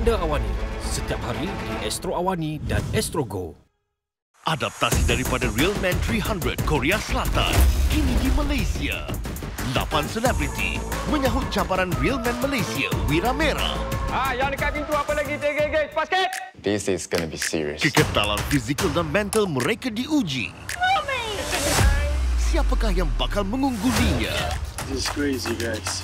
Agenda Awani setiap hari di Astro Awani dan Astro Go. Adaptasi daripada Real Man 300 Korea Selatan kini di Malaysia. 8 selebriti menyahut cabaran Real Man Malaysia Wira Merah. Yang dekat pintu apa lagi? Cepat sikit. This is gonna be serious. Kekentalan fizikal dan mental mereka diuji. Siapakah yang bakal mengunggulinya? This is crazy, guys.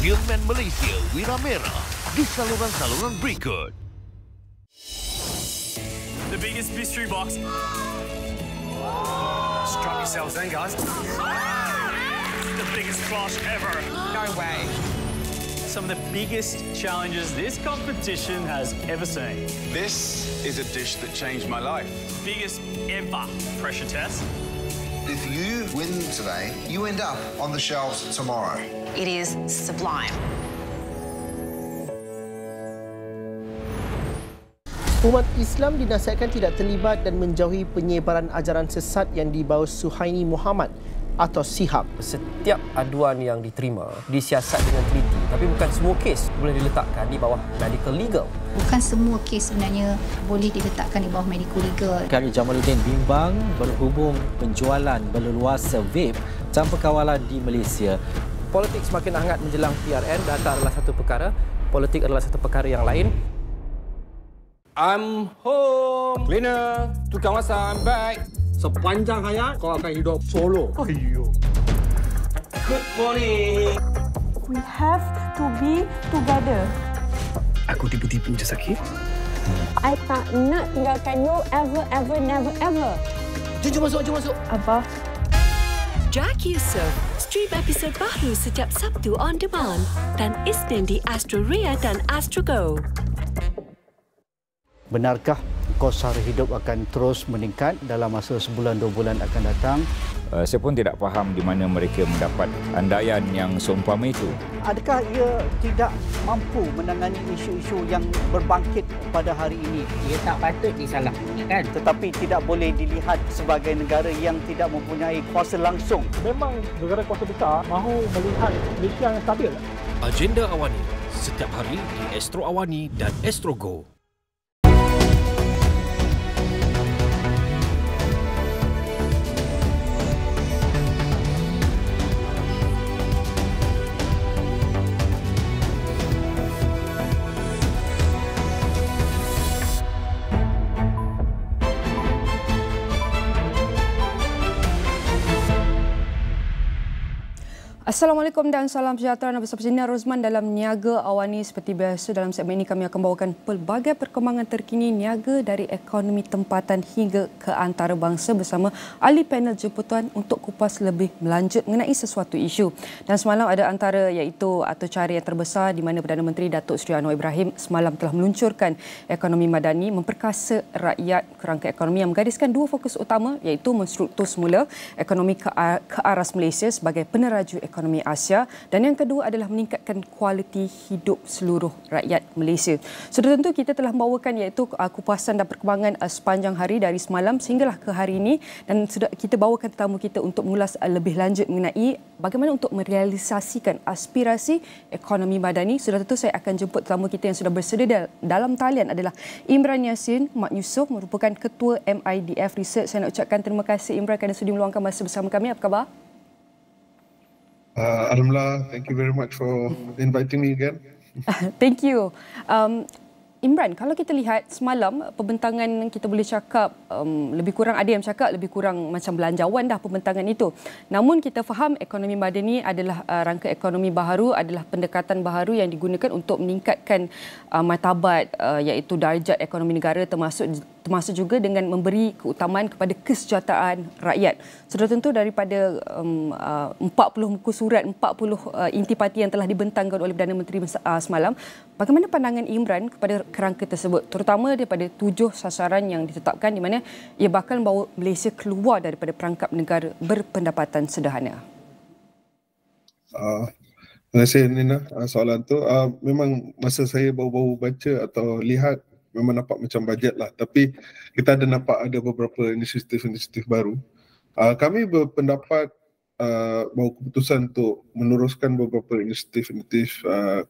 Real Man Malaysia Wira Merah di saluran-saluran berikut. The biggest mystery box. Strap yourselves in, guys. The biggest flush ever. No way. Some of the biggest challenges this competition has ever seen. This is a dish that changed my life. Biggest ever pressure test. If you win today, you end up on the shelves tomorrow. It is sublime. Umat Islam dinasihatkan tidak terlibat dan menjauhi penyebaran ajaran sesat yang dibawa Suhaini Muhammad atau Sihab. Setiap aduan yang diterima disiasat dengan teliti, tapi bukan semua kes boleh diletakkan di bawah medical legal. Bukan semua kes sebenarnya boleh diletakkan di bawah medical legal. Kami Jamaluddin bimbang berhubung penjualan berleluasa vape tanpa kawalan di Malaysia. Politik semakin hangat menjelang PRN, data adalah satu perkara, politik adalah satu perkara yang lain. I'm home. Cleaner, tukang masak, I'm back. Sepanjang hayat kau akan hidup solo. Good morning. We have to be together. Aku tipu-tipu je sakit. I tak nak tinggalkan you ever, never, ever. Jom masuk. Abah. Jack Yusof, stream episod baru setiap Sabtu on demand dan Isnin di Astro Ria dan Astro Go. Benarkah kos sara hidup akan terus meningkat dalam masa sebulan 2 bulan akan datang? Saya pun tidak faham di mana mereka mendapat andaian yang seumpama itu. Adakah ia tidak mampu menangani isu-isu yang berbangkit pada hari ini? Ia tak patut disalahkan. Tetapi tidak boleh dilihat sebagai negara yang tidak mempunyai kuasa langsung. Memang negara kuasa besar mahu melihat Malaysia yang stabil. Agenda Awani setiap hari di Astro Awani dan Astro Go. Assalamualaikum dan salam sejahtera. Bersama saya Rozman dalam Niaga Awani. Seperti biasa dalam segmen ini kami akan bawakan pelbagai perkembangan terkini niaga dari ekonomi tempatan hingga ke antarabangsa bersama ahli panel jemputan untuk kupas lebih melanjut mengenai sesuatu isu. Dan semalam ada antara iaitu atau cara yang terbesar di mana Perdana Menteri Datuk Seri Anwar Ibrahim semalam telah meluncurkan Ekonomi Madani memperkasa rakyat kerangka ekonomi yang menggariskan dua fokus utama iaitu menstruktur semula ekonomi ke aras Malaysia sebagai peneraju ekonomi Asia dan yang kedua adalah meningkatkan kualiti hidup seluruh rakyat Malaysia. Sudah tentu kita telah membawakan iaitu kupasan dan perkembangan sepanjang hari dari semalam sehinggalah ke hari ini dan sudah kita bawakan tetamu kita untuk mengulas lebih lanjut mengenai bagaimana untuk merealisasikan aspirasi ekonomi madani. Sudah tentu saya akan jemput tetamu kita yang sudah bersedia dalam talian adalah Imran Yassin Mat Yusof merupakan Ketua MIDF Research. Saya nak ucapkan terima kasih Imran kerana sudi meluangkan masa bersama kami. Apa khabar? Alhamdulillah, thank you very much for inviting me again. Thank you. Imran, kalau kita lihat semalam pembentangan kita boleh cakap lebih kurang ada yang cakap lebih kurang macam belanjawan dah pembentangan itu. Namun kita faham ekonomi madani adalah rangka ekonomi baharu, adalah pendekatan baharu yang digunakan untuk meningkatkan martabat iaitu darjat ekonomi negara termasuk juga dengan memberi keutamaan kepada kesejahteraan rakyat. Sudah tentu daripada 40 muka surat, 40 intipati yang telah dibentangkan oleh Perdana Menteri semalam, bagaimana pandangan Imran kepada kerangka tersebut, terutama daripada 7 sasaran yang ditetapkan di mana ia bakal membawa Malaysia keluar daripada perangkap negara berpendapatan sederhana? Terima kasih Nina soalan tu. Memang masa saya baru-baru baca atau lihat memang nampak macam bajet lah, tapi kita ada nampak ada beberapa inisiatif baru. Kami berpendapat bawa keputusan untuk meneruskan beberapa inisiatif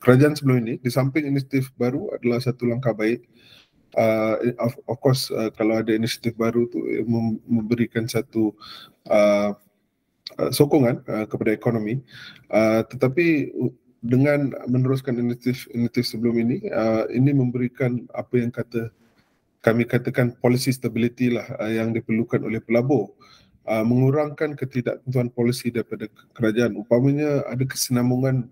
kerajaan sebelum ini. Di samping inisiatif baru adalah satu langkah baik. Of course, kalau ada inisiatif baru tu memberikan satu sokongan kepada ekonomi, tetapi dengan meneruskan inisiatif sebelum ini memberikan apa yang kami katakan policy stability lah yang diperlukan oleh pelabur, mengurangkan ketidaktentuan polisi daripada kerajaan. Umpamanya ada kesinambungan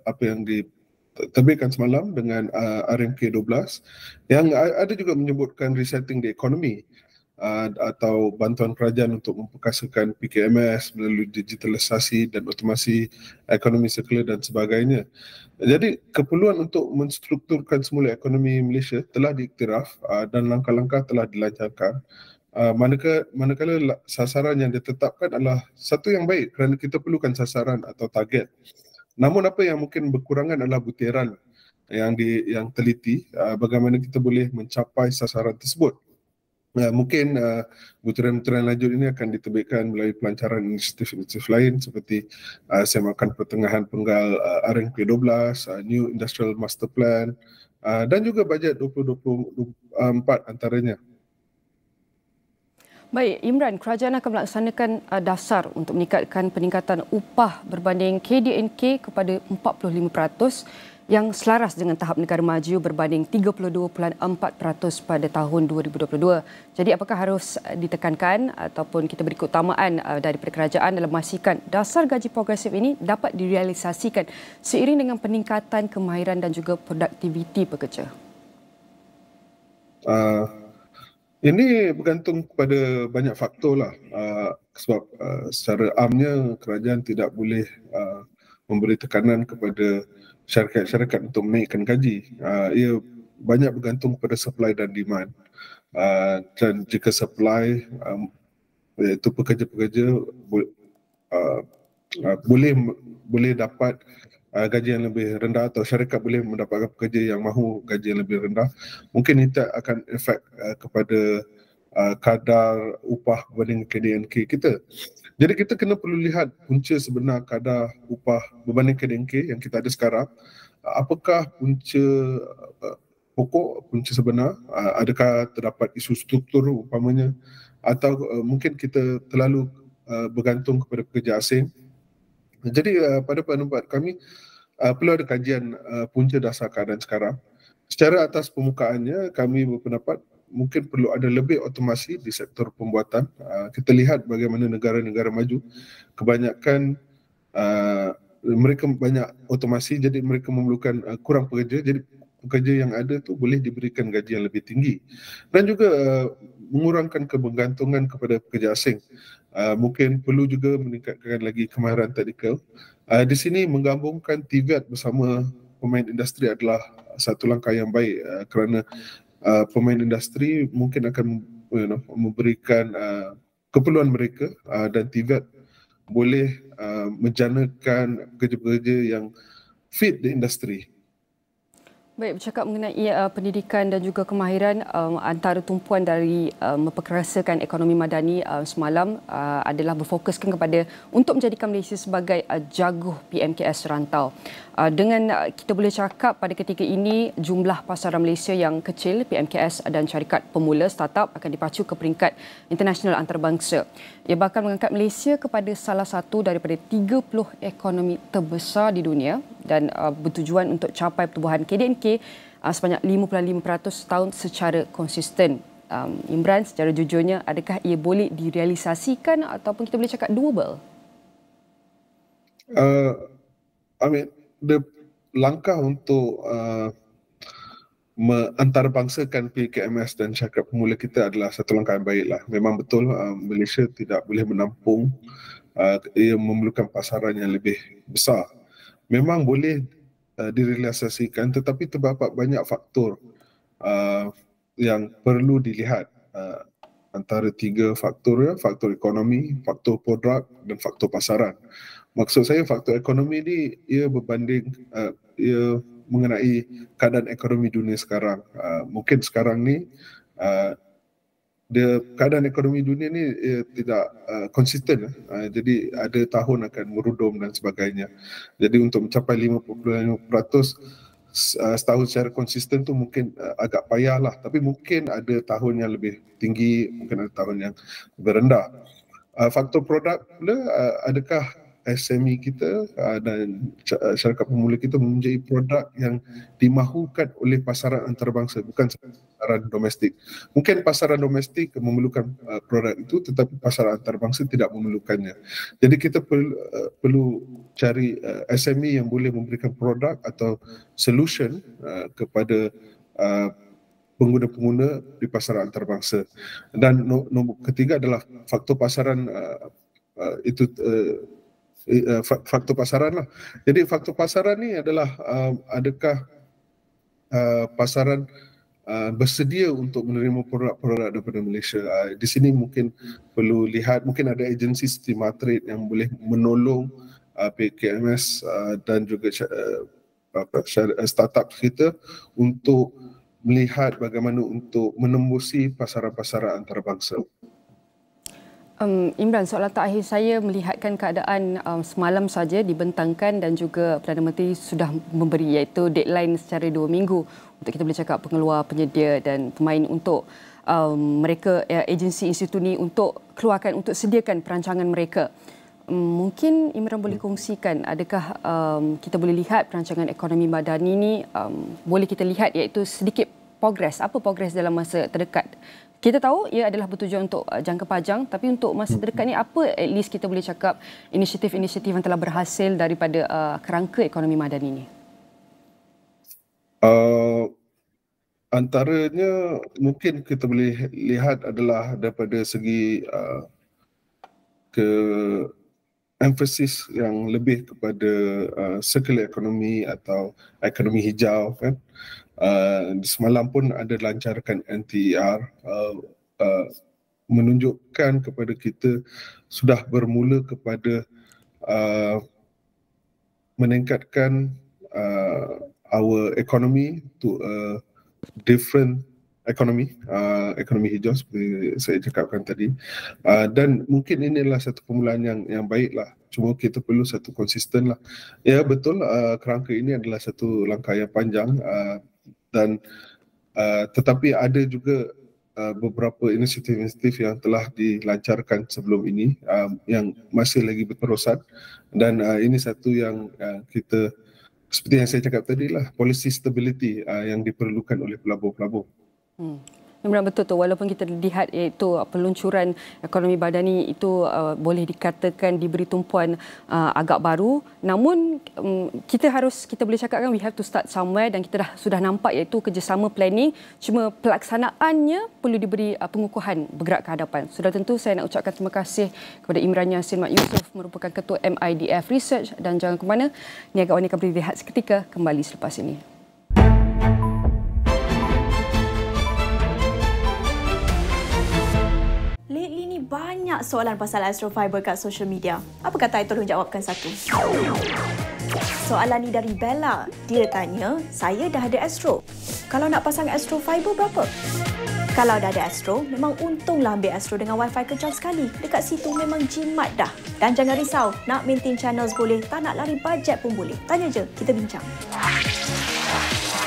apa yang diterbitkan semalam dengan RMK 12 yang ada juga menyebutkan resetting the economy, atau bantuan kerajaan untuk memperkasakan PKMS melalui digitalisasi dan otomasi ekonomi sirkular dan sebagainya. Jadi keperluan untuk menstrukturkan semula ekonomi Malaysia telah diiktiraf dan langkah-langkah telah dilancarkan. Manakala sasaran yang ditetapkan adalah satu yang baik kerana kita perlukan sasaran atau target. Namun apa yang mungkin berkurangan adalah butiran yang teliti bagaimana kita boleh mencapai sasaran tersebut. Mungkin butiran-butiran lanjut ini akan diterbitkan melalui pelancaran inisiatif lain seperti semakan pertengahan penggal RMK 12, New Industrial Master Plan dan juga bajet 2024 antaranya. Baik, Imran, kerajaan akan melaksanakan dasar untuk meningkatkan peningkatan upah berbanding KDNK kepada 45% yang selaras dengan tahap negara maju berbanding 32.4% pada tahun 2022. Jadi apakah harus ditekankan ataupun kita beri keutamaan daripada kerajaan dalam memastikan dasar gaji progresif ini dapat direalisasikan seiring dengan peningkatan kemahiran dan juga produktiviti pekerja? Ini bergantung kepada banyak faktor lah, sebab secara amnya kerajaan tidak boleh memberi tekanan kepada syarikat-syarikat untuk menaikkan gaji. Ia banyak bergantung kepada supply dan demand. Dan jika supply, iaitu pekerja-pekerja boleh dapat gaji yang lebih rendah atau syarikat boleh mendapatkan pekerja yang mahu gaji yang lebih rendah, mungkin itu akan efek kepada kadar upah berbanding KDNK kita. Jadi kita kena perlu lihat punca sebenar kadar upah berbanding KDNK yang kita ada sekarang. Apakah punca pokok, punca sebenar? Adakah terdapat isu struktur umpamanya? Atau mungkin kita terlalu bergantung kepada pekerja asing? Jadi pada pendapat kami perlu ada kajian punca dasar keadaan sekarang. Secara atas permukaannya kami berpendapat mungkin perlu ada lebih otomasi di sektor pembuatan. Kita lihat bagaimana negara-negara maju kebanyakan mereka banyak otomasi, jadi mereka memerlukan kurang pekerja, jadi pekerja yang ada tu boleh diberikan gaji yang lebih tinggi dan juga mengurangkan kebergantungan kepada pekerja asing. Mungkin perlu juga meningkatkan lagi kemahiran teknikal. Di sini menggabungkan TVET bersama pemain industri adalah satu langkah yang baik kerana pemain industri mungkin akan memberikan keperluan mereka dan TVET boleh menjanakan pekerja-pekerja yang fit di industri. Baik, bercakap mengenai pendidikan dan juga kemahiran, antara tumpuan dari memperkerasakan ekonomi madani semalam adalah berfokuskan kepada untuk menjadikan Malaysia sebagai jaguh PMKS rantau. Dengan kita boleh cakap pada ketika ini jumlah pasaran Malaysia yang kecil, PMKS dan syarikat pemula startup akan dipacu ke peringkat internasional antarabangsa. Ia bakal mengangkat Malaysia kepada salah satu daripada 30 ekonomi terbesar di dunia dan bertujuan untuk capai pertumbuhan KDNK sebanyak 55% setahun secara konsisten. Imran, secara jujurnya, adakah ia boleh direalisasikan ataupun kita boleh cakap doable? Langkah untuk antarabangsakan PKMS dan syarikat pemula kita adalah satu langkah yang baiklah. Memang betul Malaysia tidak boleh menampung, ia memerlukan pasaran yang lebih besar. Memang boleh direalisasikan, tetapi terdapat banyak faktor yang perlu dilihat. Antara 3 faktor, faktor ekonomi, faktor produk dan faktor pasaran. Maksud saya faktor ekonomi ni ia berbanding, ia mengenai keadaan ekonomi dunia sekarang. Mungkin sekarang ni keadaan ekonomi dunia ni tidak konsisten. Jadi ada tahun akan merudum dan sebagainya. Jadi untuk mencapai 50.5% setahun secara konsisten tu mungkin agak payah lah. Tapi mungkin ada tahun yang lebih tinggi, mungkin ada tahun yang lebih rendah. Faktor produk pula, adakah SME kita dan syarikat pemula kita mempunyai produk yang dimahukan oleh pasaran antarabangsa, bukan pasaran domestik. Mungkin pasaran domestik memerlukan produk itu, tetapi pasaran antarabangsa tidak memerlukannya. Jadi kita perlu cari SME yang boleh memberikan produk atau solution kepada pengguna-pengguna di pasaran antarabangsa. Dan nombor ketiga adalah faktor pasaran faktor pasaran lah. Jadi faktor pasaran ni adalah adakah pasaran bersedia untuk menerima produk-produk daripada Malaysia. Di sini mungkin perlu lihat, mungkin ada agensi seperti Matrade yang boleh menolong PKMS dan juga startup kita untuk melihat bagaimana untuk menembusi pasaran-pasaran antarabangsa. Imran, soalan terakhir saya melihatkan keadaan semalam saja dibentangkan dan juga Perdana Menteri sudah memberi iaitu deadline secara 2 minggu untuk kita boleh cakap pengeluar, penyedia dan pemain untuk mereka agensi institut ni untuk keluarkan, untuk sediakan perancangan mereka. Mungkin Imran boleh kongsikan adakah kita boleh lihat perancangan ekonomi madani ni boleh kita lihat iaitu sedikit progres, apa progres dalam masa terdekat. Kita tahu ia adalah bertujuan untuk jangka panjang, tapi untuk masa terdekat ni apa at least kita boleh cakap inisiatif-inisiatif yang telah berhasil daripada kerangka ekonomi madani ni? Antaranya mungkin kita boleh lihat adalah daripada segi emphasis yang lebih kepada circular economy atau ekonomi hijau kan. Semalam pun ada lancarkan NTER menunjukkan kepada kita sudah bermula kepada meningkatkan our economy to a different ekonomi hijau seperti saya cakapkan tadi, dan mungkin ini adalah satu permulaan yang baiklah. Cuma kita perlu satu konsisten lah. Ya betul, kerangka ini adalah satu langkah yang panjang, dan tetapi ada juga beberapa inisiatif-inisiatif yang telah dilancarkan sebelum ini yang masih lagi berterusan, dan ini satu yang kita, seperti yang saya cakap tadi lah, policy stability yang diperlukan oleh pelabur-pelabur. Memang betul tu, walaupun kita lihat iaitu peluncuran ekonomi madani itu boleh dikatakan diberi tumpuan agak baru, namun kita boleh cakapkan we have to start somewhere, dan kita sudah nampak iaitu kerjasama planning, cuma pelaksanaannya perlu diberi pengukuhan bergerak ke hadapan. Sudah tentu saya nak ucapkan terima kasih kepada Imran Yassin Mat Yusof merupakan Ketua MIDF Research, dan jangan ke mana, Niaga AWANI akan berehat seketika kembali selepas ini. Lately ni banyak soalan pasal Astro Fiber kat social media. Apa kata I tolong jawabkan satu? Soalan ni dari Bella. Dia tanya, saya dah ada Astro. Kalau nak pasang Astro Fiber berapa? Kalau dah ada Astro, memang untunglah ambil Astro dengan Wi-Fi kencang sekali. Dekat situ memang jimat dah. Dan jangan risau, nak maintain channels boleh, tak nak lari bajet pun boleh. Tanya je, kita bincang.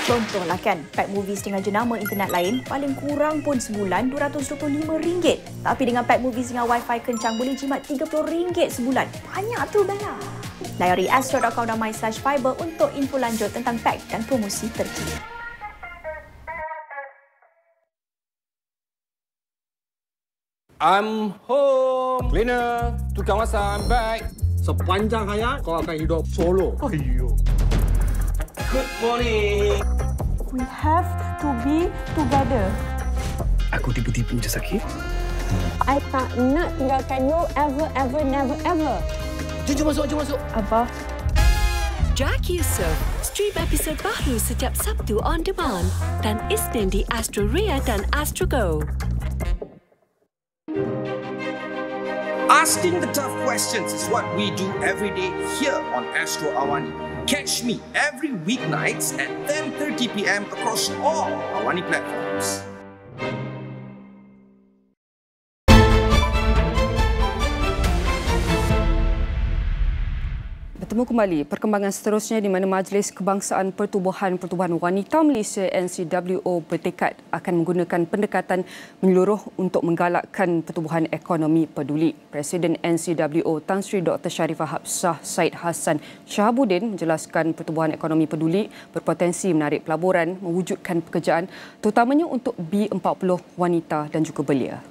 Contohlah kan, pack movies dengan jenama internet lain paling kurang pun sebulan RM225. Tapi dengan pack movies dengan Wi-Fi kencang boleh jimat RM30 sebulan. Banyak tu Bella. Layari astro.com.my/fiber untuk info lanjut tentang pack dan promosi terkini. I'm home. Cleaner, tukang masak, I'm back. Sepanjang hayat kau akan hidup solo. Ayyo. Good morning. We have to be together. Aku tipu-tipu je sakit. I tak nak tinggalkan you ever, never, ever. Jom masuk. Abah. Jackie Surf, stream episod baru setiap Sabtu on demand dan Isnin di Astro Ria dan Astro Go. Asking the tough questions is what we do every day here on Astro Awani. Catch me every weeknights at 10:30 p.m. across all Awani platforms. Bertemu kembali perkembangan seterusnya di mana Majlis Kebangsaan Pertubuhan Wanita Malaysia NCWO bertekad akan menggunakan pendekatan menyeluruh untuk menggalakkan pertubuhan ekonomi peduli. Presiden NCWO Tan Sri Dr. Sharifah Hapsah Said Hassan Shahabuddin menjelaskan pertubuhan ekonomi peduli berpotensi menarik pelaburan, mewujudkan pekerjaan terutamanya untuk B40 wanita dan juga belia.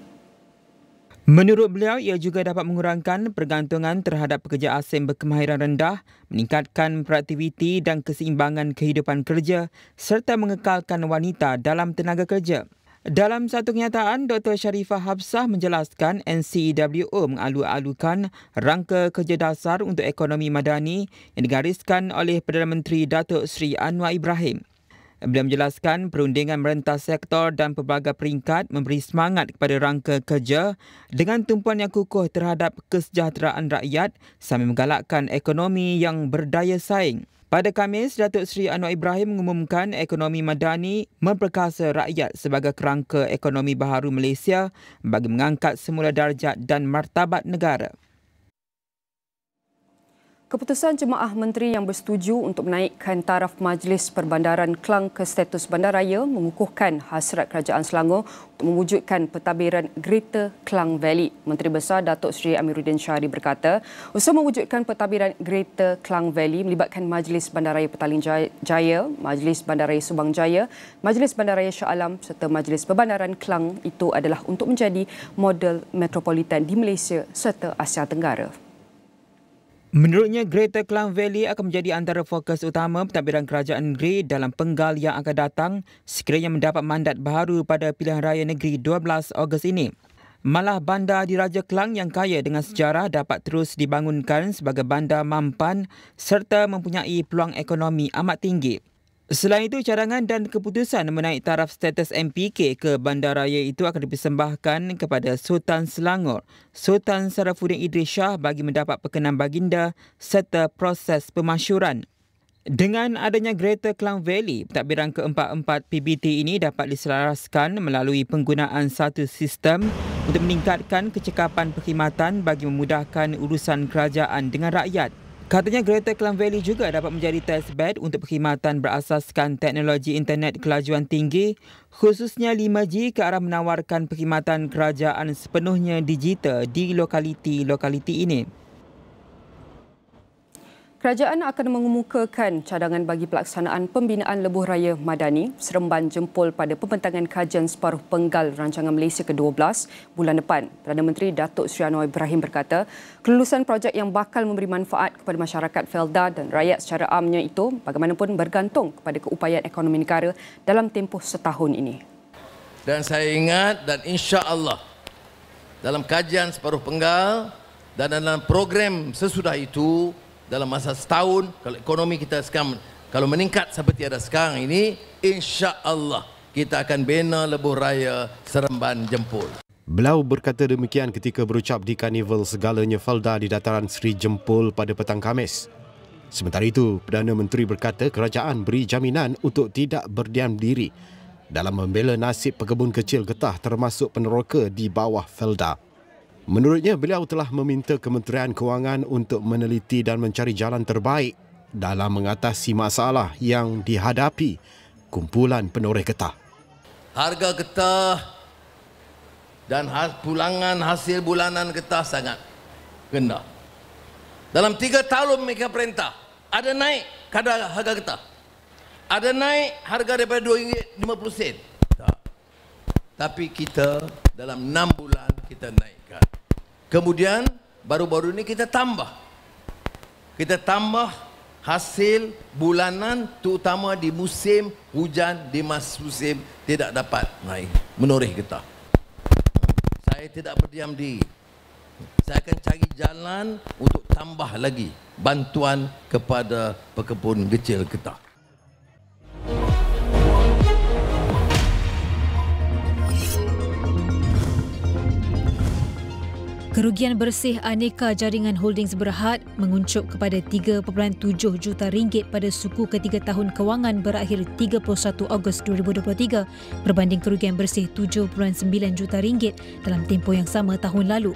Menurut beliau, ia juga dapat mengurangkan pergantungan terhadap pekerja asing berkemahiran rendah, meningkatkan produktiviti dan keseimbangan kehidupan kerja serta mengekalkan wanita dalam tenaga kerja. Dalam satu kenyataan, Dr. Sharifah Hapsah menjelaskan NCWO mengalu-alukan rangka kerja dasar untuk ekonomi madani yang digariskan oleh Perdana Menteri Datuk Seri Anwar Ibrahim. Beliau menjelaskan perundingan merentas sektor dan pelbagai peringkat memberi semangat kepada rangka kerja dengan tumpuan yang kukuh terhadap kesejahteraan rakyat sambil menggalakkan ekonomi yang berdaya saing. Pada Khamis, Datuk Seri Anwar Ibrahim mengumumkan ekonomi madani memperkasa rakyat sebagai kerangka ekonomi baharu Malaysia bagi mengangkat semula darjat dan martabat negara. Keputusan Jemaah Menteri yang bersetuju untuk menaikkan taraf Majlis Perbandaran Kelang ke status bandaraya mengukuhkan hasrat Kerajaan Selangor untuk mewujudkan pentadbiran Greater Klang Valley. Menteri Besar Datuk Seri Amiruddin Syari berkata, usaha mewujudkan pentadbiran Greater Klang Valley melibatkan Majlis Bandaraya Petaling Jaya, Majlis Bandaraya Subang Jaya, Majlis Bandaraya Shah Alam serta Majlis Perbandaran Kelang itu adalah untuk menjadi model metropolitan di Malaysia serta Asia Tenggara. Menurutnya, Greater Klang Valley akan menjadi antara fokus utama pentadbiran kerajaan negeri dalam penggal yang akan datang sekiranya mendapat mandat baharu pada pilihan raya negeri 12 Ogos ini. Malah bandar di Raja Kelang yang kaya dengan sejarah dapat terus dibangunkan sebagai bandar mampan serta mempunyai peluang ekonomi amat tinggi. Selain itu, cadangan dan keputusan menaik taraf status MPK ke bandaraya itu akan dipersembahkan kepada Sultan Selangor, Sultan Sarafuddin Idris Shah bagi mendapat perkenan baginda serta proses pemasyuran. Dengan adanya Greater Klang Valley, pentadbiran keempat-empat PBT ini dapat diselaraskan melalui penggunaan satu sistem untuk meningkatkan kecekapan perkhidmatan bagi memudahkan urusan kerajaan dengan rakyat. Katanya Greater Klang Valley juga dapat menjadi testbed untuk perkhidmatan berasaskan teknologi internet kelajuan tinggi, khususnya 5G ke arah menawarkan perkhidmatan kerajaan sepenuhnya digital di lokaliti-lokaliti ini. Kerajaan akan mengemukakan cadangan bagi pelaksanaan pembinaan lebuh raya madani seremban jempol pada pembentangan kajian separuh penggal rancangan Malaysia ke-12 bulan depan. Perdana Menteri Datuk Seri Anwar Ibrahim berkata, kelulusan projek yang bakal memberi manfaat kepada masyarakat Felda dan rakyat secara amnya itu bagaimanapun bergantung kepada keupayaan ekonomi negara dalam tempoh setahun ini. Dan saya ingat dan insya-Allah dalam kajian separuh penggal dan dalam program sesudah itu dalam masa setahun, kalau ekonomi kita sekarang kalau meningkat seperti ada sekarang ini, insya-Allah kita akan bina lebuh raya seremban jempol. Beliau berkata demikian ketika berucap di Karnival Segalanya Felda di dataran Seri Jempol pada petang Khamis. Sementara itu, Perdana Menteri berkata kerajaan beri jaminan untuk tidak berdiam diri dalam membela nasib pekebun kecil getah termasuk peneroka di bawah Felda. Menurutnya, beliau telah meminta Kementerian Kewangan untuk meneliti dan mencari jalan terbaik dalam mengatasi masalah yang dihadapi kumpulan penoreh getah. Harga getah dan pulangan hasil bulanan getah sangat rendah. Dalam 3 tahun mereka perintah, ada naik kadar harga getah. Ada naik harga daripada RM2.50. Tak. Tapi kita dalam 6 bulan kita naikkan. Kemudian baru-baru ini kita tambah hasil bulanan terutama di musim hujan, di musim tidak dapat naik menoreh getah. Saya tidak berdiam diri. Saya akan cari jalan untuk tambah lagi bantuan kepada pekebun kecil getah. Kerugian bersih aneka jaringan holdings Berhad menguncup kepada RM3.7 juta pada suku ketiga tahun kewangan berakhir 31 Ogos 2023 berbanding kerugian bersih RM7.9 juta dalam tempoh yang sama tahun lalu.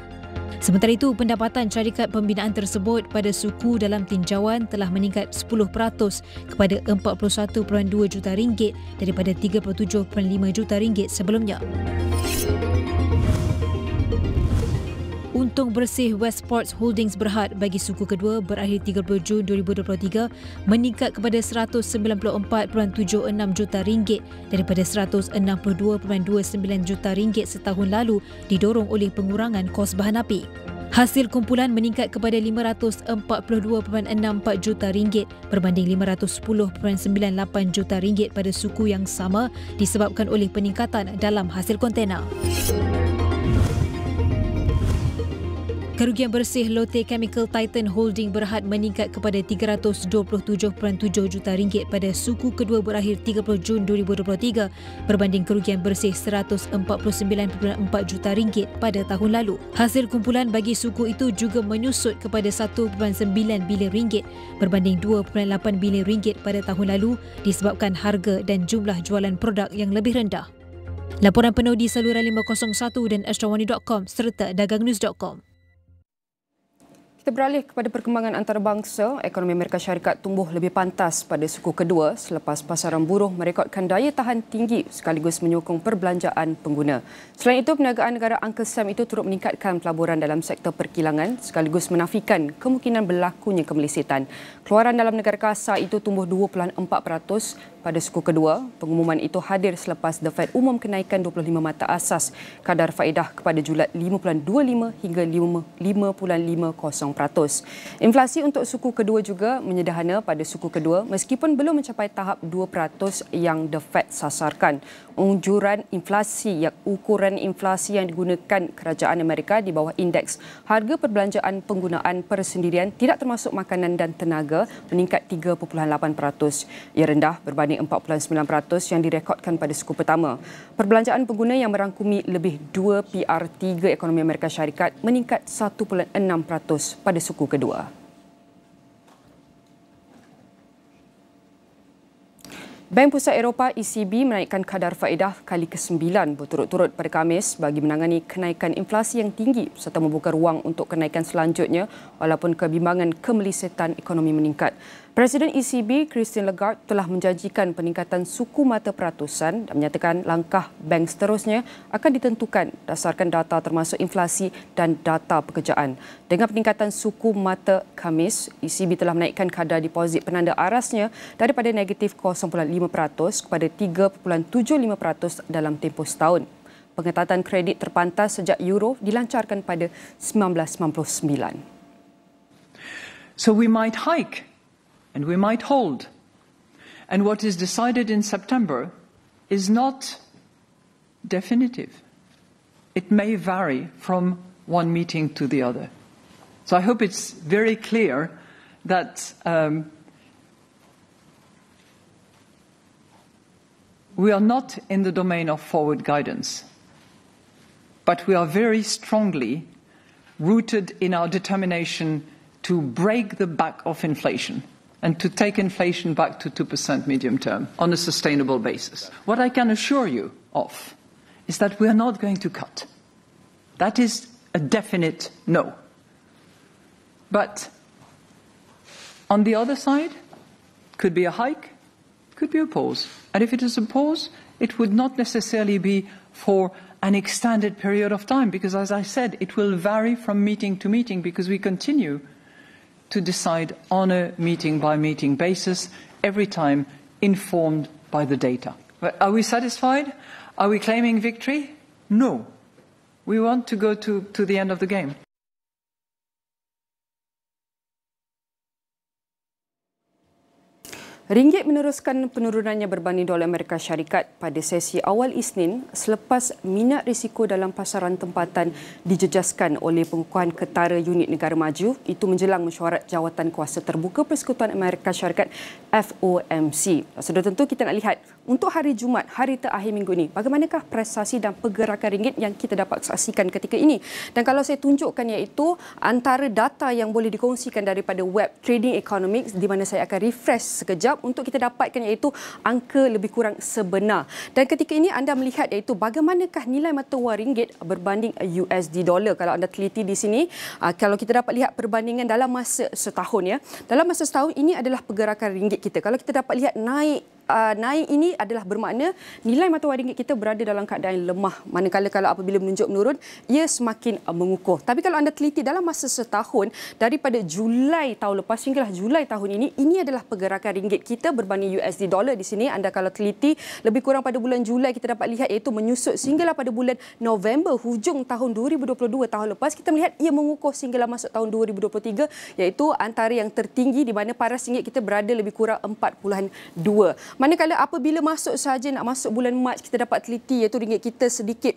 Sementara itu, pendapatan syarikat pembinaan tersebut pada suku dalam tinjauan telah meningkat 10% kepada 41.2 juta ringgit daripada 37.5 juta ringgit sebelumnya. Untung bersih Westports Holdings Berhad bagi suku kedua berakhir 30 Jun 2023 meningkat kepada 194.76 juta ringgit daripada 162.29 juta ringgit setahun lalu didorong oleh pengurangan kos bahan api. Hasil kumpulan meningkat kepada 542.64 juta ringgit berbanding 510.98 juta ringgit pada suku yang sama disebabkan oleh peningkatan dalam hasil kontena. Kerugian bersih Lotte Chemical Titan Holding Berhad meningkat kepada 327.7 juta ringgit pada suku kedua berakhir 30 Jun 2023 berbanding kerugian bersih 149.4 juta ringgit pada tahun lalu. Hasil kumpulan bagi suku itu juga menyusut kepada 1.9 bilion ringgit berbanding 2.8 bilion ringgit pada tahun lalu disebabkan harga dan jumlah jualan produk yang lebih rendah. Laporan penuh di saluran 501 dan astrawani.com serta dagangnews.com. Kita beralih kepada perkembangan antarabangsa. Ekonomi Amerika Syarikat tumbuh lebih pantas pada suku kedua selepas pasaran buruh merekodkan daya tahan tinggi sekaligus menyokong perbelanjaan pengguna. Selain itu, perniagaan negara Uncle Sam itu turut meningkatkan pelaburan dalam sektor perkilangan sekaligus menafikan kemungkinan berlakunya kemelesetan. Keluaran dalam negara kasar itu tumbuh 2.4% pada suku kedua. Pengumuman itu hadir selepas The Fed umum kenaikan 25 mata asas kadar faedah kepada Julai 5.25 hingga 5.50%. Inflasi untuk suku kedua juga menyederhana pada suku kedua meskipun belum mencapai tahap 2% yang The Fed sasarkan. Ukuran inflasi yang digunakan Kerajaan Amerika di bawah indeks harga perbelanjaan penggunaan persendirian tidak termasuk makanan dan tenaga meningkat 3.8%. Ia rendah berbanding 4.9% yang direkodkan pada suku pertama. Perbelanjaan pengguna yang merangkumi lebih 2 PR3 ekonomi Amerika Syarikat meningkat 1.6% pada suku kedua. Bank Pusat Eropah ECB menaikkan kadar faedah kali ke-9 berturut-turut pada Khamis bagi menangani kenaikan inflasi yang tinggi serta membuka ruang untuk kenaikan selanjutnya walaupun kebimbangan kemelesetan ekonomi meningkat. Presiden ECB Christine Lagarde telah menjanjikan peningkatan suku mata peratusan dan menyatakan langkah bank seterusnya akan ditentukan berdasarkan data termasuk inflasi dan data pekerjaan. Dengan peningkatan suku mata Khamis, ECB telah menaikkan kadar deposit penanda arasnya daripada negatif 0.5% kepada 3.75% dalam tempoh setahun. Pengetatan kredit terpantas sejak euro dilancarkan pada 1999. So we might hike. And we might hold. And what is decided in September is not definitive. It may vary from one meeting to the other. So I hope it's very clear that we are not in the domain of forward guidance, but we are very strongly rooted in our determination to break the back of inflation and to take inflation back to 2% medium term on a sustainable basis. What I can assure you of is that we are not going to cut. That is a definite no. But on the other side, could be a hike, could be a pause. And if it is a pause, it would not necessarily be for an extended period of time, because as I said, it will vary from meeting to meeting because we continue to decide on a meeting-by-meeting basis, every time informed by the data. But are we satisfied? Are we claiming victory? No. We want to go to the end of the game. Ringgit meneruskan penurunannya berbanding dolar Amerika Syarikat pada sesi awal Isnin selepas minat risiko dalam pasaran tempatan dijejaskan oleh pengukuhan ketara unit negara maju itu menjelang mesyuarat jawatan kuasa terbuka Persekutuan Amerika Syarikat FOMC. Sudah tentu kita nak lihat untuk hari Jumaat, hari terakhir minggu ini, bagaimanakah prestasi dan pergerakan ringgit yang kita dapat saksikan ketika ini? Dan kalau saya tunjukkan iaitu antara data yang boleh dikongsikan daripada web Trading Economics, di mana saya akan refresh sekejap untuk kita dapatkan iaitu angka lebih kurang sebenar. Dan ketika ini anda melihat iaitu bagaimanakah nilai mata wang ringgit berbanding USD dollar. Kalau anda teliti di sini, kalau kita dapat lihat perbandingan dalam masa setahun ya. Dalam masa setahun ini adalah pergerakan ringgit kita. Kalau kita dapat lihat naik ini adalah bermakna nilai mata wang ringgit kita berada dalam keadaan lemah. Manakala kalau apabila menunjuk menurun, ia semakin mengukuh. Tapi kalau anda teliti dalam masa setahun daripada Julai tahun lepas hinggalah Julai tahun ini adalah pergerakan ringgit kita berbanding USD dollar. Di sini anda kalau teliti lebih kurang pada bulan Julai kita dapat lihat iaitu menyusut sehinggalah pada bulan November hujung tahun 2022 tahun lepas kita melihat ia mengukuh sehinggalah masuk tahun 2023 iaitu antara yang tertinggi di mana paras ringgit kita berada lebih kurang 4.2. Manakala apabila masuk saja nak masuk bulan Mac kita dapat teliti iaitu ringgit kita sedikit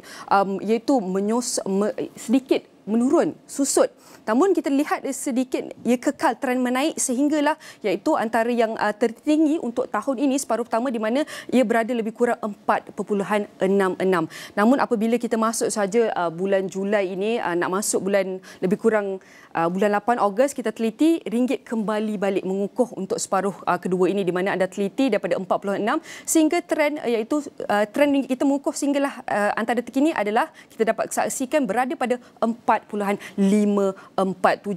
sedikit menurun, susut. Namun kita lihat sedikit ia kekal trend menaik sehinggalah iaitu antara yang tertinggi untuk tahun ini separuh pertama di mana ia berada lebih kurang 4.66. Namun apabila kita masuk saja bulan Julai ini nak masuk bulan lebih kurang bulan 8 Ogos kita teliti ringgit kembali balik mengukuh untuk separuh kedua ini di mana anda teliti daripada 46 sehingga trend iaitu trend ringgit kita mengukuh sehinggalah antara terkini adalah kita dapat saksikan berada pada 4.547.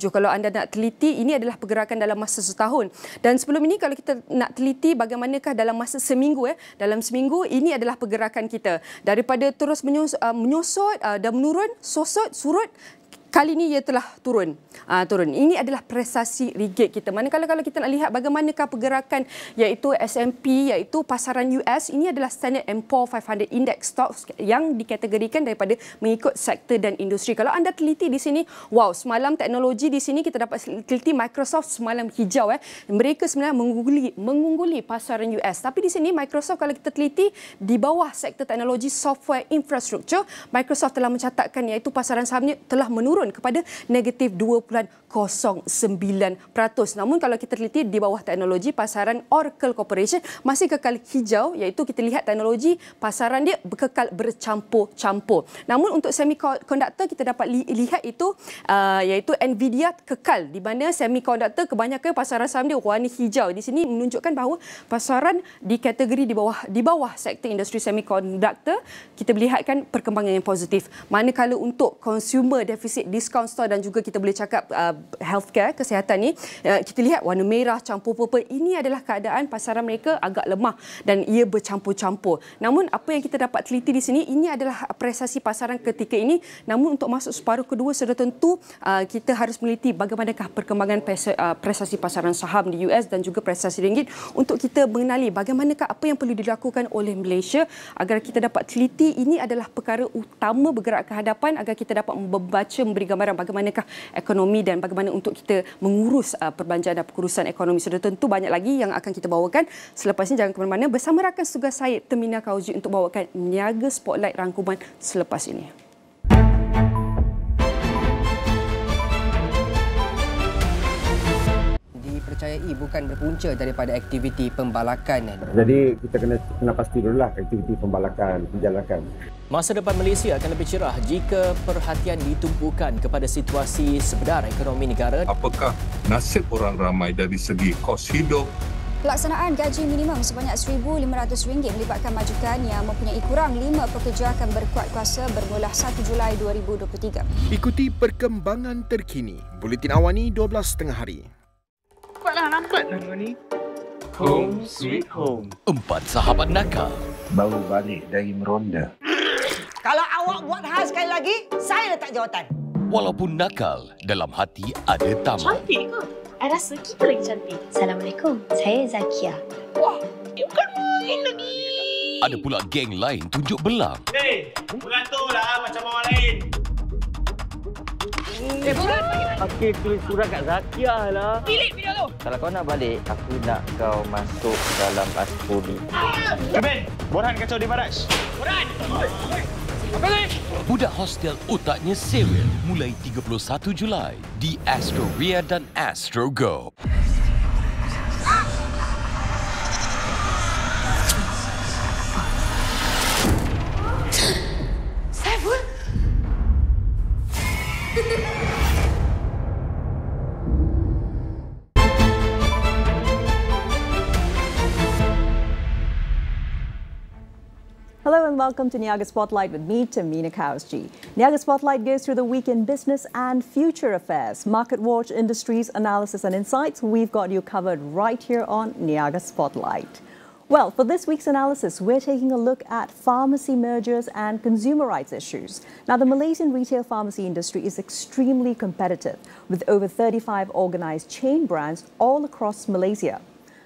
Kalau anda nak teliti, ini adalah pergerakan dalam masa setahun. Dan sebelum ini kalau kita nak teliti bagaimanakah dalam masa seminggu dalam seminggu ini adalah pergerakan kita daripada terus menyosot dan menurun, surut. Kali ini ia telah turun. Ini adalah prestasi ringgit kita. Manakala kalau kita nak lihat bagaimanakah pergerakan iaitu S&P iaitu pasaran US, ini adalah Standard & Poor's 500 Index Stocks yang dikategorikan daripada mengikut sektor dan industri. Kalau anda teliti di sini, wow, semalam teknologi di sini kita dapat teliti Microsoft semalam hijau. Mereka sebenarnya mengungguli pasaran US. Tapi di sini Microsoft kalau kita teliti di bawah sektor teknologi software infrastructure, Microsoft telah mencatatkan iaitu pasaran sahamnya telah menurun kepada negatif 2.09%. Namun kalau kita teliti di bawah teknologi, pasaran Oracle Corporation masih kekal hijau iaitu kita lihat teknologi pasaran dia kekal bercampur-campur. Namun untuk semiconductor kita dapat lihat itu iaitu Nvidia kekal di mana semiconductor kebanyakan pasaran saham dia warna hijau. Di sini menunjukkan bahawa pasaran di kategori di bawah sektor industri semiconductor kita melihatkan perkembangan yang positif. Manakala untuk consumer deficit discount store dan juga kita boleh cakap healthcare, kesihatan ni kita lihat warna merah campur purple. Ini adalah keadaan pasaran mereka agak lemah dan ia bercampur-campur. Namun apa yang kita dapat teliti di sini, ini adalah prestasi pasaran ketika ini. Namun untuk masuk separuh kedua sudah tentu kita harus meneliti bagaimanakah perkembangan prestasi pasaran saham di US dan juga prestasi ringgit untuk kita mengenali bagaimanakah apa yang perlu dilakukan oleh Malaysia agar kita dapat teliti ini adalah perkara utama bergerak ke hadapan agar kita dapat membaca memberi gambaran bagaimanakah ekonomi dan bagaimana untuk kita mengurus perbelanjaan dan pengurusan ekonomi. Sudah tentu banyak lagi yang akan kita bawakan. Selepas ini jangan ke mana-mana bersama rakan tugas saya Tehmina Kaoosji untuk bawakan Niaga Spotlight rangkuman selepas ini. Dipercayai bukan berpunca daripada aktiviti pembalakan. Jadi kita kena pasti dululah aktiviti pembalakan dijalankan. Masa depan Malaysia akan lebih cerah jika perhatian ditumpukan kepada situasi sebenar ekonomi negara. Apakah nasib orang ramai dari segi kos hidup? Pelaksanaan gaji minimum sebanyak RM1,500 melibatkan majikan yang mempunyai kurang 5 pekerja akan berkuat kuasa bermula 1 Julai 2023. Ikuti perkembangan terkini. Buletin Awani 12.30 hari. Lambatlah ni. Home sweet home. 4 sahabat nakal. Baru balik dari meronda. Kalau awak buat hal sekali lagi, saya letak jawatan. Walaupun nakal, dalam hati ada tamak. Cantik ke? I rasa kita lagi cantik. Assalamualaikum, saya Zakia. Wah, dia bukan main lagi. Ada pula geng lain tunjuk belang. Hei, beraturlah macam orang lain. Surat! Okey, tulis surat kat Zakia lah. Pilih video tu. Kalau kau nak balik, aku nak kau masuk dalam Astro ni. Jamin, Borhan kacau di Baraj. Borhan! Apa ni? Budak hostel otaknya serial mulai 31 Julai di Astro Ria dan Astro Go. Hello and welcome to Niaga Spotlight with me, Tehmina Kaoosji. Niaga Spotlight goes through the week in business and future affairs. Market watch, industries, analysis and insights. We've got you covered right here on Niaga Spotlight. Well, for this week's analysis, we're taking a look at pharmacy mergers and consumer rights issues. Now, the Malaysian retail pharmacy industry is extremely competitive, with over 35 organised chain brands all across Malaysia.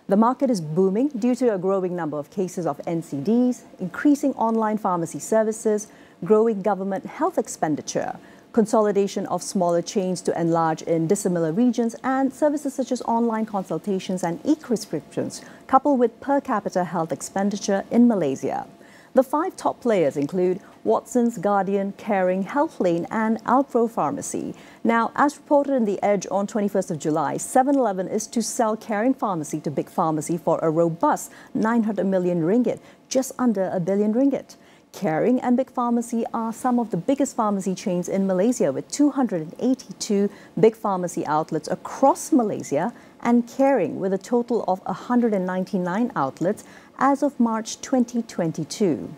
The market is booming due to a growing number of cases of NCDs, increasing online pharmacy services, growing government health expenditure, consolidation of smaller chains to enlarge in dissimilar regions, and services such as online consultations and e-prescriptions, coupled with per capita health expenditure in Malaysia. The 5 top players include Watsons, Guardian, Caring, Healthlane and Alpro Pharmacy. Now, as reported in The Edge on 21st of July, 7-Eleven is to sell Caring Pharmacy to Big Pharmacy for a robust 900 million ringgit, just under R1 billion. Caring and Big Pharmacy are some of the biggest pharmacy chains in Malaysia, with 282 Big Pharmacy outlets across Malaysia, and Caring with a total of 199 outlets as of March 2022.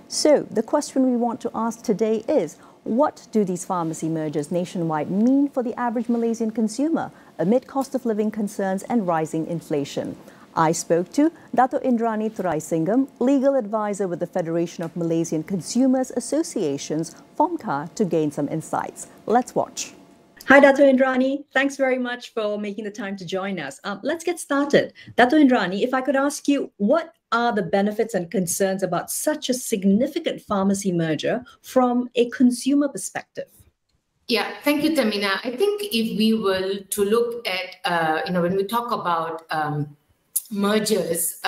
So, the question we want to ask today is, what do these pharmacy mergers nationwide mean for the average Malaysian consumer amid cost of living concerns and rising inflation? I spoke to Dato' Indrani Thuraisingham, legal advisor with the Federation of Malaysian Consumers Associations, FOMCA, to gain some insights. Let's watch. Hi, Dato' Indrani. Thanks very much for making the time to join us. Let's get started. Dato' Indrani, if I could ask you, what are the benefits and concerns about such a significant pharmacy merger from a consumer perspective? Yeah, thank you, Tehmina. I think if we were to look at, when we talk about mergers,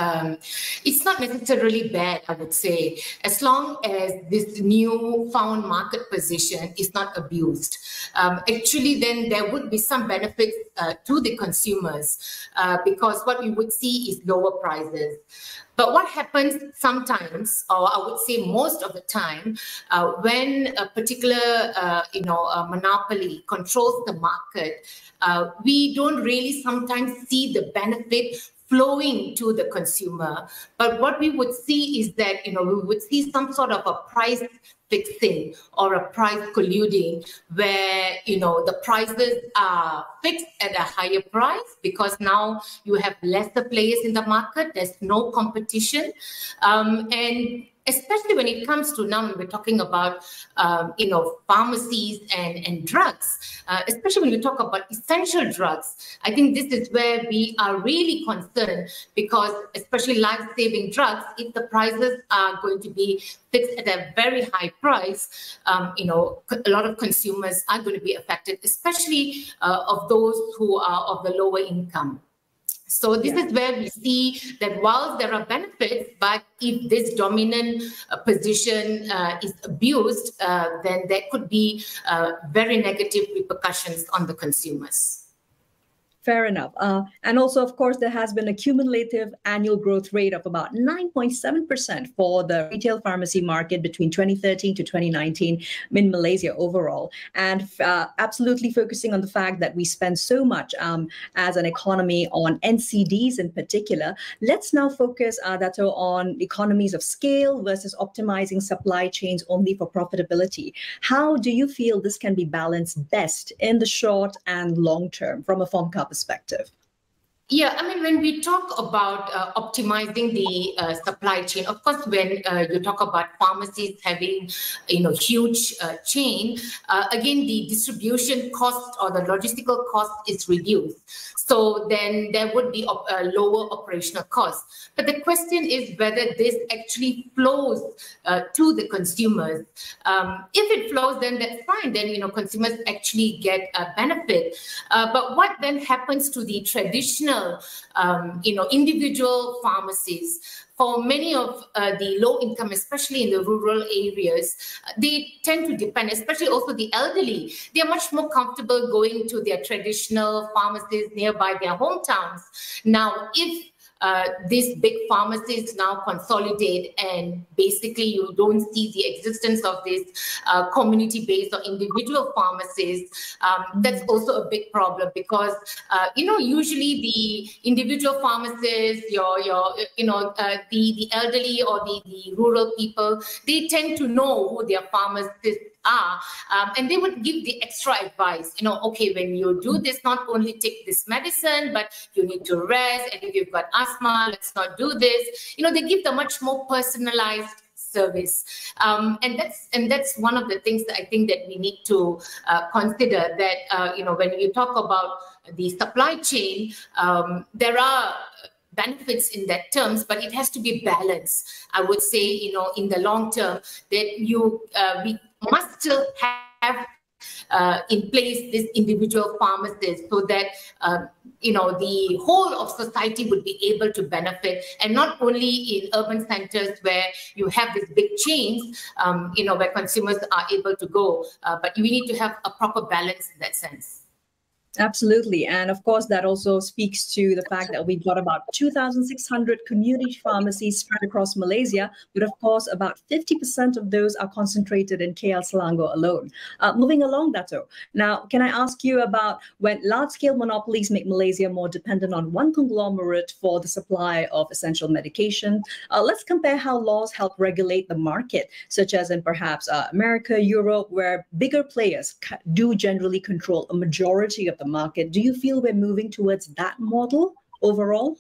it's not necessarily bad, I would say, as long as this new found market position is not abused. Actually, then there would be some benefits to the consumers because what we would see is lower prices. But what happens sometimes, or I would say most of the time, when a particular monopoly controls the market, we don't really sometimes see the benefit flowing to the consumer. But what we would see is that, we would see some sort of a price fixing or a price colluding where, the prices are fixed at a higher price because now you have lesser players in the market, there's no competition. And especially when it comes to now, when we're talking about, pharmacies and drugs, especially when we talk about essential drugs, I think this is where we are really concerned because especially life-saving drugs, if the prices are going to be fixed at a very high price, a lot of consumers are going to be affected, especially of those who are of the lower income. So this is where we see that while there are benefits, but if this dominant position is abused, then there could be very negative repercussions on the consumers. Fair enough. And also, of course, there has been a cumulative annual growth rate of about 9.7% for the retail pharmacy market between 2013 to 2019 in Malaysia overall. And absolutely focusing on the fact that we spend so much as an economy on NCDs in particular. Let's now focus, Dato', on economies of scale versus optimizing supply chains only for profitability. How do you feel this can be balanced best in the short and long term from a FOMCA perspective? Yeah, I mean, when we talk about optimizing the supply chain, of course, when you talk about pharmacies having, huge chain, again, the distribution cost or the logistical cost is reduced. So then there would be a lower operational cost. But the question is whether this actually flows to the consumers. If it flows, then that's fine. Then, consumers actually get a benefit. But what then happens to the traditional individual pharmacies? For many of the low income, especially in the rural areas, they tend to depend, especially also the elderly. They are much more comfortable going to their traditional pharmacies nearby their hometowns. Now, if these big pharmacies now consolidate and basically you don't see the existence of this community-based or individual pharmacies, that's also a big problem because, usually the individual pharmacists, the elderly or the rural people, they tend to know who their pharmacists are, and they would give the extra advice, okay, when you do this, not only take this medicine, but you need to rest, and if you've got asthma, let's not do this. They give the much more personalized service, and that's one of the things that I think that we need to consider, that when you talk about the supply chain, there are benefits in that terms, but it has to be balanced. I would say, in the long term, that we must still have in place this individual pharmacies so that the whole of society would be able to benefit, and not only in urban centers where you have these big chains, where consumers are able to go, but we need to have a proper balance in that sense. Absolutely. And of course, that also speaks to the fact that we've got about 2,600 community pharmacies spread across Malaysia, but of course, about 50% of those are concentrated in KL Selangor alone. Moving along, Dato. Now, can I ask you about when large-scale monopolies make Malaysia more dependent on one conglomerate for the supply of essential medication? Let's compare how laws help regulate the market, such as in perhaps America, Europe, where bigger players do generally control a majority of the market. Do you feel we're moving towards that model overall?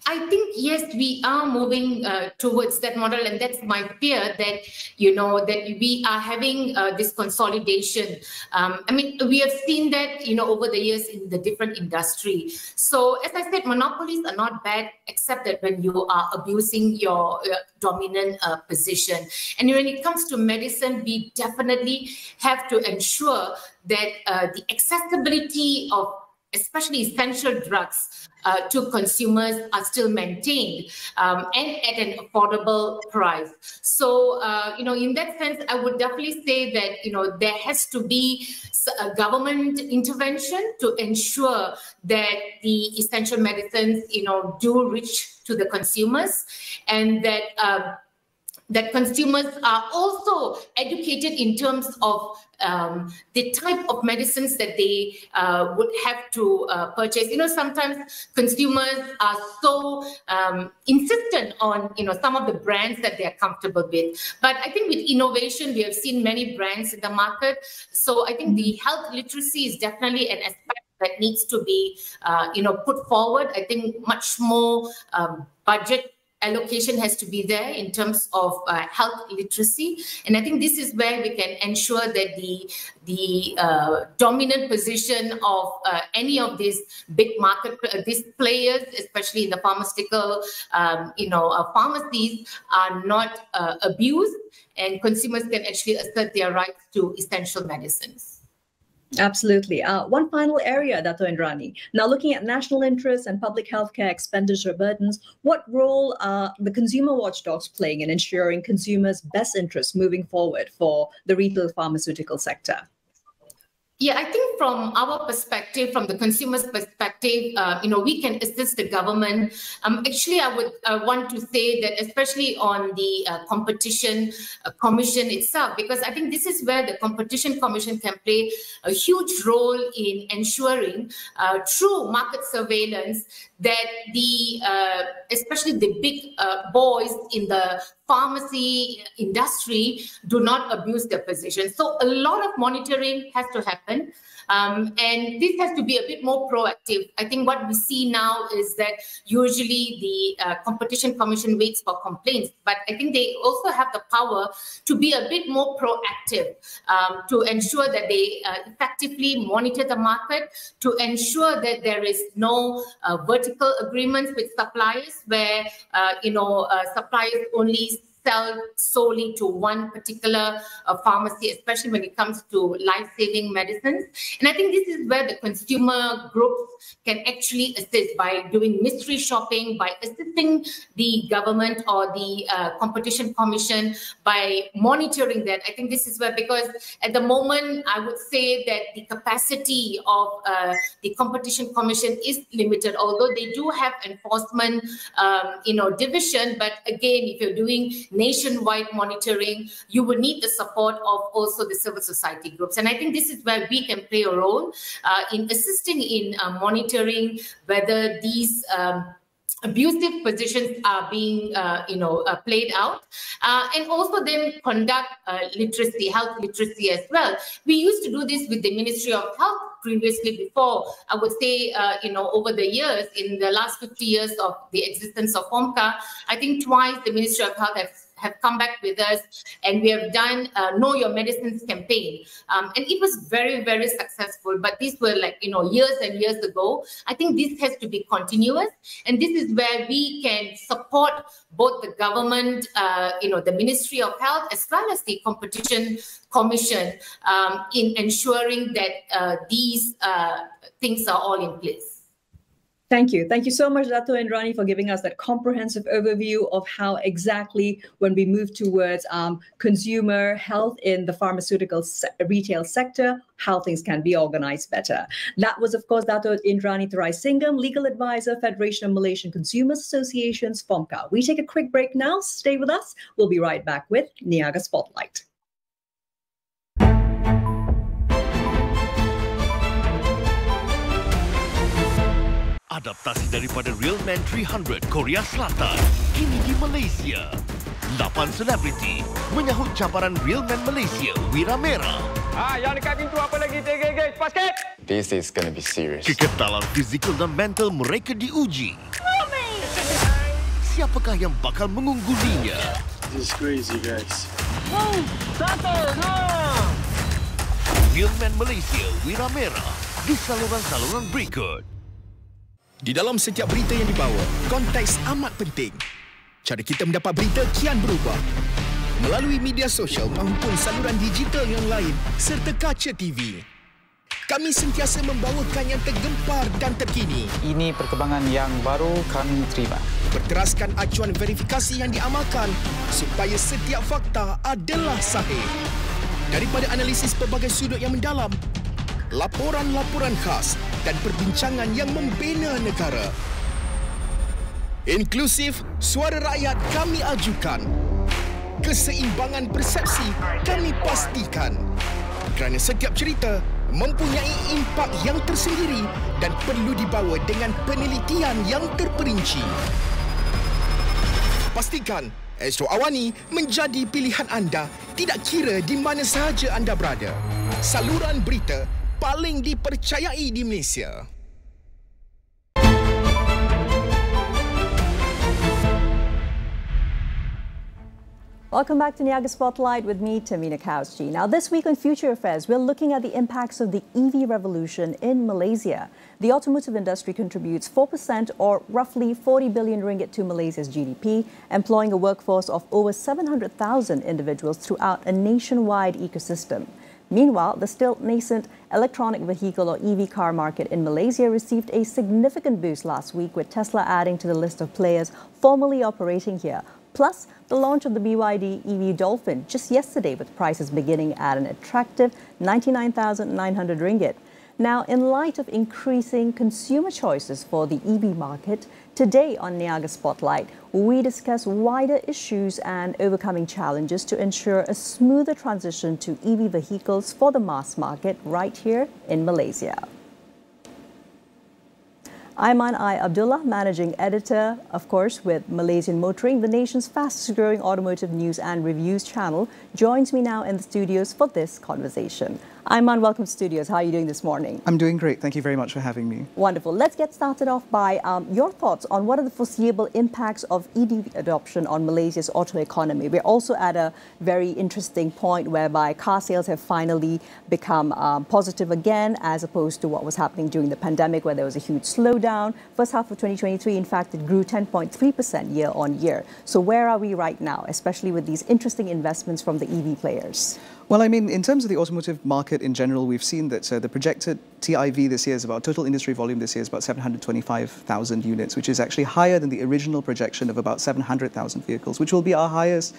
I think, yes, we are moving towards that model, and that's my fear that, that we are having this consolidation. We have seen that, over the years in the different industry. So, as I said, monopolies are not bad, except that when you are abusing your dominant position. And when it comes to medicine, we definitely have to ensure that the accessibility of especially essential drugs to consumers are still maintained and at an affordable price. So, in that sense, I would definitely say that, there has to be a government intervention to ensure that the essential medicines, do reach to the consumers, and that that consumers are also educated in terms of the type of medicines that they would have to purchase. Sometimes consumers are so insistent on, some of the brands that they are comfortable with. But I think with innovation, we have seen many brands in the market. So I think the health literacy is definitely an aspect that needs to be, put forward. I think much more budget allocation has to be there in terms of health literacy, and I think this is where we can ensure that the dominant position of any of these big market these players, especially in the pharmaceutical pharmacies, are not abused, and consumers can actually assert their rights to essential medicines. Absolutely. One final area, Dato' Indrani. Now, looking at national interest and public healthcare expenditure burdens, what role are the consumer watchdogs playing in ensuring consumers' best interests moving forward for the retail pharmaceutical sector? Yeah, I think from our perspective, from the consumer's perspective, we can assist the government. Actually, I would want to say that especially on the competition commission itself, because I think this is where the competition commission can play a huge role in ensuring through market surveillance that the especially the big boys in the pharmacy industry do not abuse their position. So a lot of monitoring has to happen. And this has to be a bit more proactive. I think what we see now is that usually the Competition Commission waits for complaints, but I think they also have the power to be a bit more proactive to ensure that they effectively monitor the market, to ensure that there is no vertical agreements with suppliers where, suppliers only sell solely to one particular pharmacy, especially when it comes to life-saving medicines. And I think this is where the consumer groups can actually assist by doing mystery shopping, by assisting the government or the Competition Commission by monitoring that. I think this is where, because at the moment, I would say that the capacity of the Competition Commission is limited, although they do have enforcement, division. But again, if you're doing nationwide monitoring, you will need the support of also the civil society groups. And I think this is where we can play a role in assisting in monitoring whether these abusive positions are being, played out, and also then conduct literacy, health literacy as well. We used to do this with the Ministry of Health previously. Before, I would say, over the years, in the last 50 years of the existence of FOMCA, I think twice the Ministry of Health have come back with us, and we have done Know Your Medicines campaign. And it was very, very successful, but these were years and years ago. I think this has to be continuous, and this is where we can support both the government, the Ministry of Health, as well as the Competition Commission in ensuring that these things are all in place. Thank you. Thank you so much, Dato' Indrani, for giving us that comprehensive overview of how exactly, when we move towards consumer health in the pharmaceutical retail sector, how things can be organized better. That was, of course, Dato' Indrani Thuraisingham, Legal Advisor, Federation of Malaysian Consumers Associations, FOMCA. We take a quick break now. Stay with us. We'll be right back with Niaga Spotlight. Adaptasi daripada Real Man 300 Korea Selatan kini di Malaysia. 8 selebriti menyahut cabaran Real Man Malaysia Wira Merah. Yang dekat pintu apa lagi? Cepat sikit. This is gonna be serious. Kekentalan fizikal dan mental mereka diuji. Siapakah yang bakal mengunggulinya? This is crazy, guys. Real Man Malaysia Wira Merah di saluran-saluran berikut. Di dalam setiap berita yang dibawa, konteks amat penting. Cara kita mendapat berita kian berubah. Melalui media sosial maupun saluran digital yang lain serta kaca TV. Kami sentiasa membawakan yang tergempar dan terkini. Ini perkembangan yang baru kami terima. Berteraskan acuan verifikasi yang diamalkan supaya setiap fakta adalah sahih. Daripada analisis pelbagai sudut yang mendalam, laporan-laporan khas dan perbincangan yang membina negara. Inklusif, suara rakyat kami ajukan. Keseimbangan persepsi kami pastikan. Kerana setiap cerita mempunyai impak yang tersendiri dan perlu dibawa dengan penelitian yang terperinci. Pastikan Astro AWANI menjadi pilihan anda tidak kira di mana sahaja anda berada. Saluran berita paling dipercayai di Malaysia. Welcome back to Niaga Spotlight with me, Tehmina. Now, this week on Future Affairs, we're looking at the impacts of the EV revolution in Malaysia. The automotive industry contributes 4% or roughly 40 billion ringgit to Malaysia's GDP, employing a workforce of over 700,000 individuals throughout a nationwide ecosystem. Meanwhile, the still nascent electronic vehicle or EV car market in Malaysia received a significant boost last week, with Tesla adding to the list of players formally operating here. Plus, the launch of the BYD EV Dolphin just yesterday, with prices beginning at an attractive 99,900 ringgit. Now, in light of increasing consumer choices for the EV market, today on Niaga Spotlight, we discuss wider issues and overcoming challenges to ensure a smoother transition to EV vehicles for the mass market right here in Malaysia. Aiman I. Abdullah, Managing Editor, of course, with Malaysian Motoring, the nation's fastest-growing automotive news and reviews channel, joins me now in the studios for this conversation. Ayman, welcome to studios. How are you doing this morning? I'm doing great. Thank you very much for having me. Wonderful. Let's get started off by your thoughts on what are the foreseeable impacts of EV adoption on Malaysia's auto economy. We're also at a very interesting point whereby car sales have finally become positive again, as opposed to what was happening during the pandemic, where there was a huge slowdown. First half of 2023, in fact, it grew 10.3% year on year. So where are we right now, especially with these interesting investments from the EV players? Well, I mean, in terms of the automotive market in general, we've seen that the projected TIV this year is about, total industry volume this year is about 725,000 units, which is actually higher than the original projection of about 700,000 vehicles, which will be our highest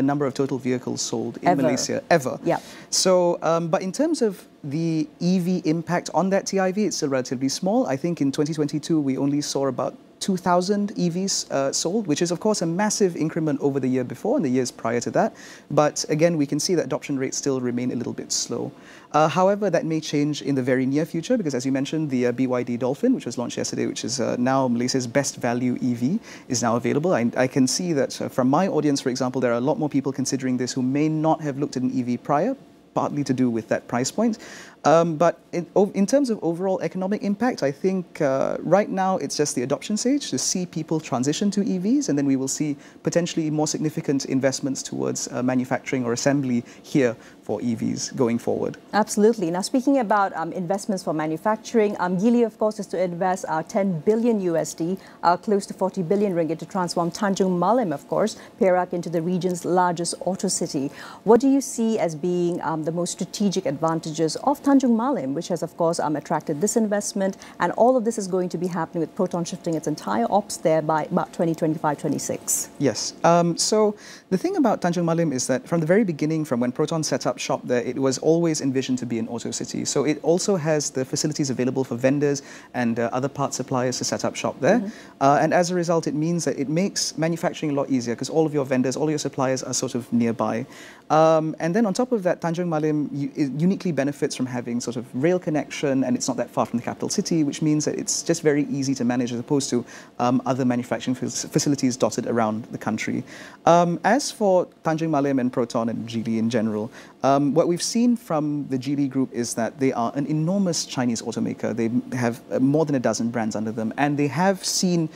number of total vehicles sold in Malaysia ever. Yeah. So, but in terms of the EV impact on that TIV, it's still relatively small. I think in 2022, we only saw about 2,000 EVs sold, which is, of course, a massive increment over the year before and the years prior to that. But again, we can see that adoption rates still remain a little bit slow. However, that may change in the very near future because, as you mentioned, the BYD Dolphin, which was launched yesterday, which is now Malaysia's best value EV, is now available. I can see that from my audience, for example, there are a lot more people considering this who may not have looked at an EV prior, partly to do with that price point. But in terms of overall economic impact, I think right now it's just the adoption stage to see people transition to EVs, and then we will see potentially more significant investments towards manufacturing or assembly here for EVs going forward. Absolutely. Now, speaking about investments for manufacturing, Geely, of course, is to invest 10 billion USD, close to 40 billion ringgit, to transform Tanjung Malim, of course, Perak, into the region's largest auto city. What do you see as being the most strategic advantages of Tanjung Malim, which has, of course, attracted this investment, and all of this is going to be happening with Proton shifting its entire ops there by about 2025-26? Yes. So the thing about Tanjung Malim is that from the very beginning, from when Proton set up shop there, it was always envisioned to be an auto city. So it also has the facilities available for vendors and other part suppliers to set up shop there. And as a result, it means that it makes manufacturing a lot easier because all of your vendors, all your suppliers are sort of nearby. And then on top of that, Tanjung Malim uniquely benefits from having sort of rail connection, and it's not that far from the capital city, which means that it's just very easy to manage as opposed to other manufacturing facilities dotted around the country. As for Tanjung Malim and Proton and Geely in general, what we've seen from the Geely Group is that they are an enormous Chinese automaker. They have more than a dozen brands under them, and they have seen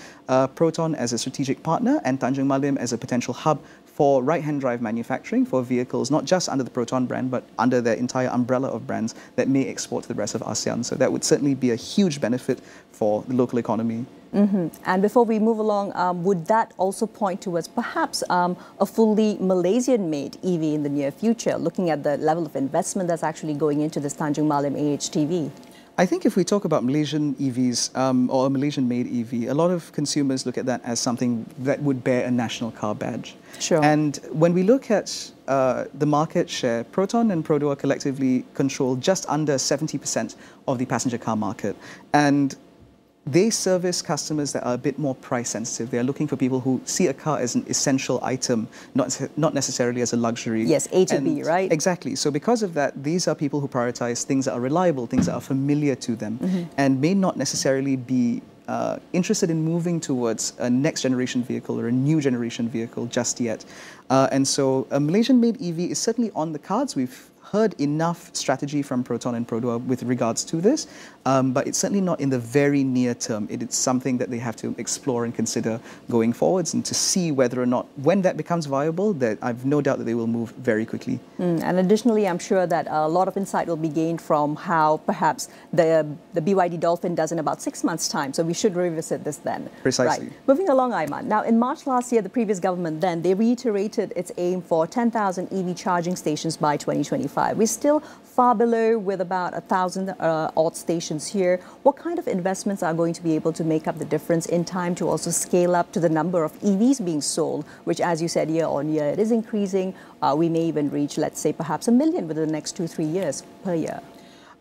Proton as a strategic partner and Tanjung Malim as a potential hub for right-hand drive manufacturing for vehicles, not just under the Proton brand, but under their entire umbrella of brands that may export to the rest of ASEAN. So that would certainly be a huge benefit for the local economy. And before we move along, would that also point towards perhaps a fully Malaysian-made EV in the near future, looking at the level of investment that's actually going into this Tanjung Malim AHTV? I think if we talk about Malaysian EVs or a Malaysian-made EV, a lot of consumers look at that as something that would bear a national car badge. Sure. And when we look at the market share, Proton and Prodo collectively control just under 70% of the passenger car market. And they service customers that are a bit more price sensitive. They are looking for people who see a car as an essential item, not necessarily as a luxury. Yes, A to B, right? Exactly. So because of that, these are people who prioritize things that are reliable, things that are familiar to them, and may not necessarily be interested in moving towards a next generation vehicle or a new generation vehicle just yet. And so a Malaysian-made EV is certainly on the cards. We've heard enough strategy from Proton and Prodo with regards to this, but it's certainly not in the very near term. It's something that they have to explore and consider going forwards, and to see whether or not, when that becomes viable, that I've no doubt that they will move very quickly. And additionally, I'm sure that a lot of insight will be gained from how perhaps the BYD Dolphin does in about 6 months' time. So we should revisit this then. Precisely. Right. Moving along, Ayman. Now, in March last year, the previous government then, they reiterated its aim for 10,000 EV charging stations by 2025. We're still far below, with about 1,000 odd stations here. What kind of investments are going to be able to make up the difference in time to also scale up to the number of EVs being sold, which, as you said, year on year, it is increasing. We may even reach, let's say, perhaps 1 million within the next 2-3 years per year.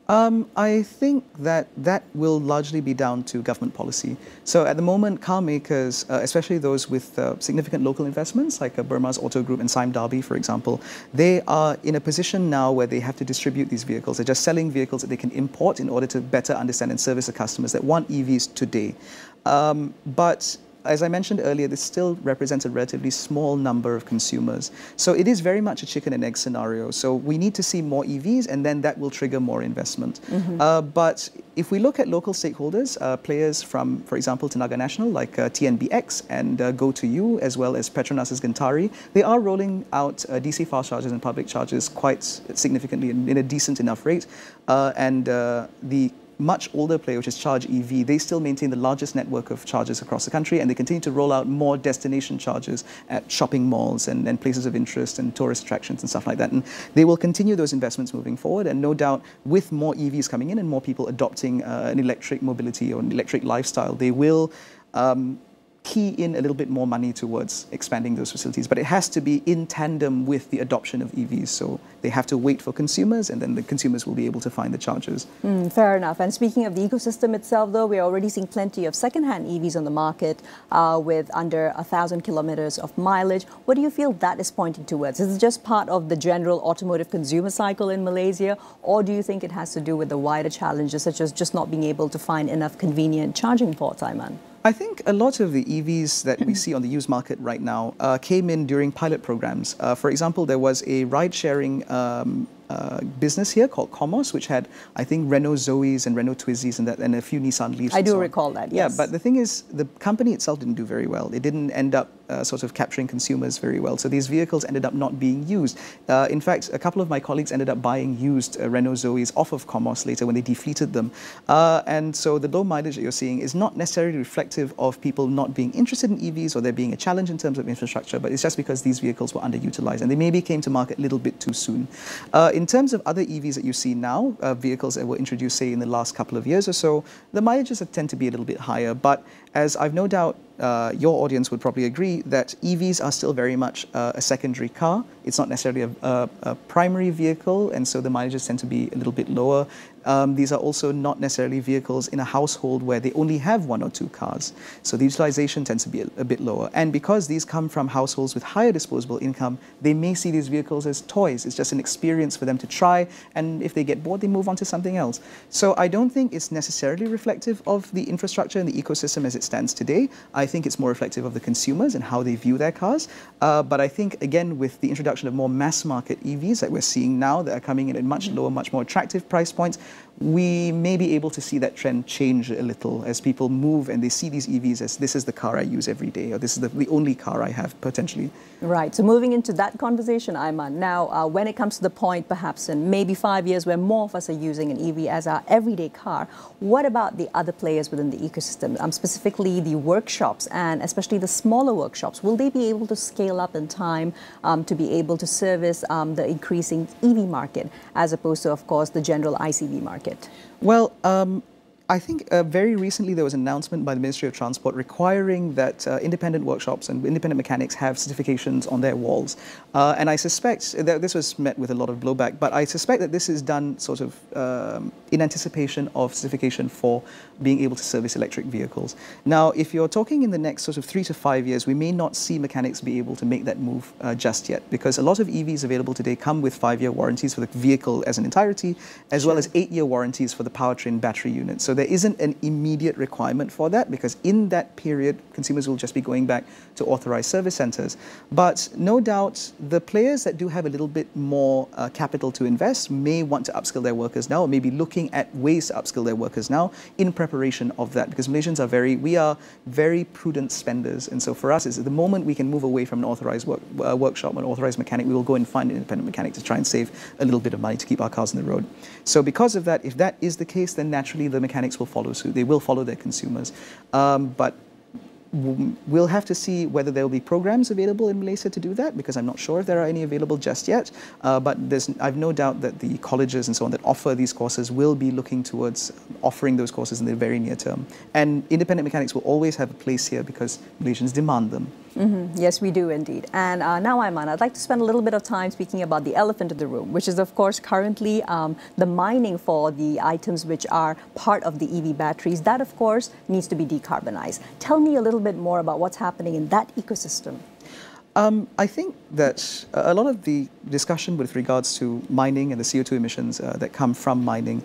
I think that will largely be down to government policy. So at the moment, car makers, especially those with significant local investments, like Burma's Auto Group and Sime Darby, for example, they are in a position now where they have to distribute these vehicles. They're just selling vehicles that they can import in order to better understand and service the customers that want EVs today. But as I mentioned earlier, this still represents a relatively small number of consumers. So it is very much a chicken and egg scenario. So we need to see more EVs, and then that will trigger more investment. But if we look at local stakeholders, players from, for example, Tenaga Nasional, like TNBX and Go2U, as well as Petronas's Gentari, they are rolling out DC fast chargers and public chargers quite significantly in a decent enough rate. The much older player, which is Charge EV, they still maintain the largest network of chargers across the country, and they continue to roll out more destination chargers at shopping malls and places of interest and tourist attractions and stuff like that. And they will continue those investments moving forward, and no doubt with more EVs coming in and more people adopting an electric mobility or an electric lifestyle, they will key in a little bit more money towards expanding those facilities. But it has to be in tandem with the adoption of EVs. So they have to wait for consumers, and then the consumers will be able to find the chargers. Fair enough. And speaking of the ecosystem itself, though, we're already seeing plenty of second-hand EVs on the market with under 1,000 kilometers of mileage. What do you feel that is pointing towards? Is it just part of the general automotive consumer cycle in Malaysia, or do you think it has to do with the wider challenges, such as just not being able to find enough convenient charging ports, Aiman? I think a lot of the EVs that we see on the used market right now came in during pilot programs. For example, there was a ride-sharing business here called Comos, which had, I think, Renault Zoes and Renault Twizzys and a few Nissan Leafs. I do recall that, yes. Yeah, but the thing is, the company itself didn't do very well. It didn't end up sort of capturing consumers very well. So these vehicles ended up not being used. In fact, a couple of my colleagues ended up buying used Renault Zoes off of Comos later when they defleeted them. And so the low mileage that you're seeing is not necessarily reflective of people not being interested in EVs or there being a challenge in terms of infrastructure, but it's just because these vehicles were underutilized and they maybe came to market a little bit too soon. In terms of other EVs that you see now, vehicles that were introduced, say, in the last couple of years or so, the mileages tend to be a little bit higher. But as I've no doubt your audience would probably agree, that EVs are still very much a secondary car. It's not necessarily a primary vehicle, and so the mileages tend to be a little bit lower. These are also not necessarily vehicles in a household where they only have one or two cars. So the utilization tends to be a bit lower. And because these come from households with higher disposable income, they may see these vehicles as toys. It's just an experience for them to try, and if they get bored, they move on to something else. So I don't think it's necessarily reflective of the infrastructure and the ecosystem as it stands today. I think it's more reflective of the consumers and how they view their cars. But I think, again, with the introduction of more mass market EVs that we're seeing now that are coming in at much lower, much more attractive price points, we may be able to see that trend change a little as people move and they see these EVs as this is the car I use every day, or this is the only car I have potentially. Right. So moving into that conversation, Aiman, now when it comes to the point perhaps in maybe 5 years where more of us are using an EV as our everyday car, what about the other players within the ecosystem, specifically the workshops and especially the smaller workshops? Will they be able to scale up in time to be able to service the increasing EV market as opposed to, of course, the general ICV market? Well, I think very recently there was an announcement by the Ministry of Transport requiring that independent workshops and independent mechanics have certifications on their walls. And I suspect that this was met with a lot of blowback, but I suspect that this is done sort of in anticipation of certification for being able to service electric vehicles. Now, if you're talking in the next sort of 3 to 5 years, we may not see mechanics be able to make that move just yet, because a lot of EVs available today come with 5-year warranties for the vehicle as an entirety, as well as 8-year warranties for the powertrain battery unit. So there isn't an immediate requirement for that, because in that period, consumers will just be going back to authorized service centers. But no doubt, the players that do have a little bit more capital to invest may want to upskill their workers now, or maybe looking at ways to upskill their workers now in preparation of that, because Malaysians are we are very prudent spenders. And so for us, is the moment we can move away from an authorized workshop, an authorized mechanic, we will go and find an independent mechanic to try and save a little bit of money to keep our cars on the road. So because of that, if that is the case, then naturally the mechanics will follow suit. They will follow their consumers. But we'll have to see whether there will be programs available in Malaysia to do that, because I'm not sure if there are any available just yet. But I've no doubt that the colleges and so on that offer these courses will be looking towards offering those courses in the very near term. And independent mechanics will always have a place here because Malaysians demand them. Yes, we do indeed. And now, Aiman, I'd like to spend a little bit of time speaking about the elephant in the room, which is, of course, currently the mining for the items which are part of the EV batteries. That, of course, needs to be decarbonized. Tell me a little bit more about what's happening in that ecosystem. I think that a lot of the discussion with regards to mining and the CO2 emissions that come from mining,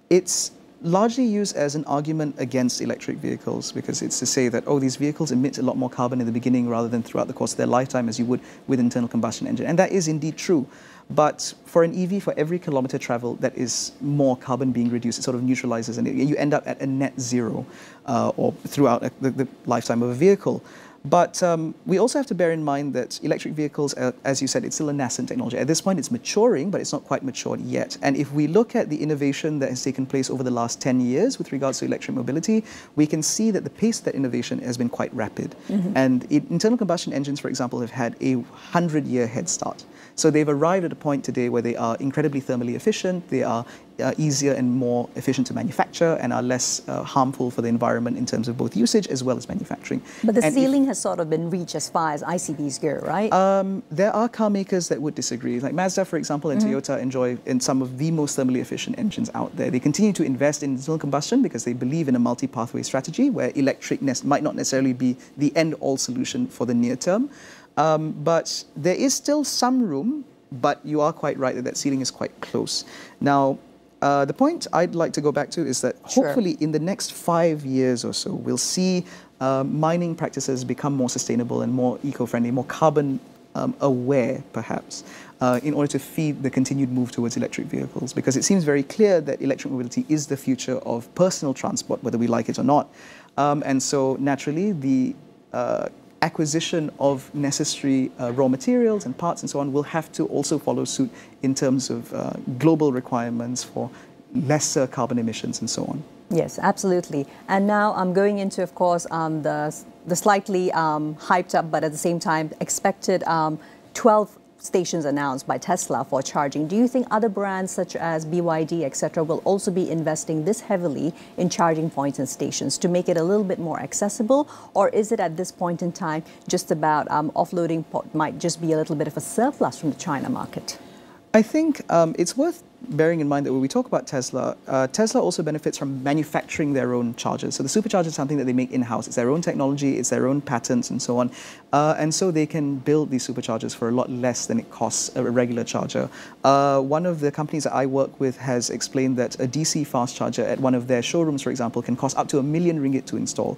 it's largely used as an argument against electric vehicles, because it's to say that, oh, these vehicles emit a lot more carbon in the beginning rather than throughout the course of their lifetime as you would with internal combustion engine. And that is indeed true. But for an EV, for every kilometer traveled, that is more carbon being reduced. It sort of neutralizes, and you end up at a net zero or throughout the lifetime of a vehicle. But we also have to bear in mind that electric vehicles, as you said, it's still a nascent technology. At this point, it's maturing, but it's not quite matured yet. And if we look at the innovation that has taken place over the last 10 years with regards to electric mobility, we can see that the pace of that innovation has been quite rapid. And internal combustion engines, for example, have had a 100-year head start. So they've arrived at a point today where they are incredibly thermally efficient, they are easier and more efficient to manufacture, and are less harmful for the environment in terms of both usage as well as manufacturing. But the ceiling has sort of been reached as far as ICBs go, right? There are car makers that would disagree. Like Mazda, for example, and Toyota enjoy some of the most thermally efficient engines out there. They continue to invest in internal combustion because they believe in a multi-pathway strategy where electric might not necessarily be the end-all solution for the near term. But there is still some room, but you are quite right that that ceiling is quite close. Now, the point I'd like to go back to is that hopefully in the next 5 years or so, we'll see mining practices become more sustainable and more eco-friendly, more carbon aware, perhaps, in order to feed the continued move towards electric vehicles. Because it seems very clear that electric mobility is the future of personal transport, whether we like it or not. And so, naturally, the acquisition of necessary raw materials and parts and so on will have to also follow suit in terms of global requirements for lesser carbon emissions and so on. Yes, absolutely. And now I'm going into, of course, the slightly hyped up, but at the same time expected 12 stations announced by Tesla for charging. Do you think other brands such as BYD, etc., will also be investing this heavily in charging points and stations to make it a little bit more accessible? Or is it at this point in time just about offloading might just be a little bit of a surplus from the China market? I think it's worth bearing in mind that when we talk about Tesla, Tesla also benefits from manufacturing their own chargers. So the supercharger is something that they make in-house. It's their own technology, it's their own patents and so on. And so they can build these superchargers for a lot less than it costs a regular charger. One of the companies that I work with has explained that a DC fast charger at one of their showrooms, for example, can cost up to R1,000,000 to install.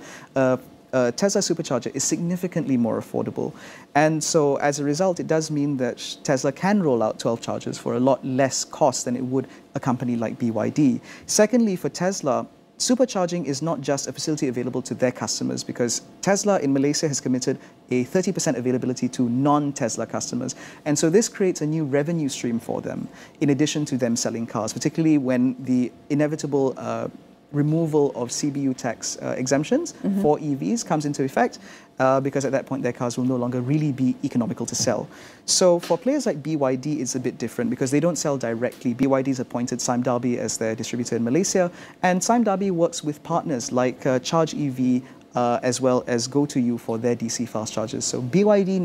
Tesla supercharger is significantly more affordable. And so as a result, it does mean that Tesla can roll out 12 chargers for a lot less cost than it would a company like BYD. Secondly, for Tesla, supercharging is not just a facility available to their customers, because Tesla in Malaysia has committed a 30% availability to non-Tesla customers. And so this creates a new revenue stream for them, in addition to them selling cars, particularly when the inevitable removal of CBU tax exemptions for EVs comes into effect, because at that point their cars will no longer really be economical to sell. So for players like BYD, it's a bit different because they don't sell directly. BYD's appointed Sime Darby as their distributor in Malaysia, and Sime Darby works with partners like Charge EV, as well as Go2U for their DC fast chargers. So BYD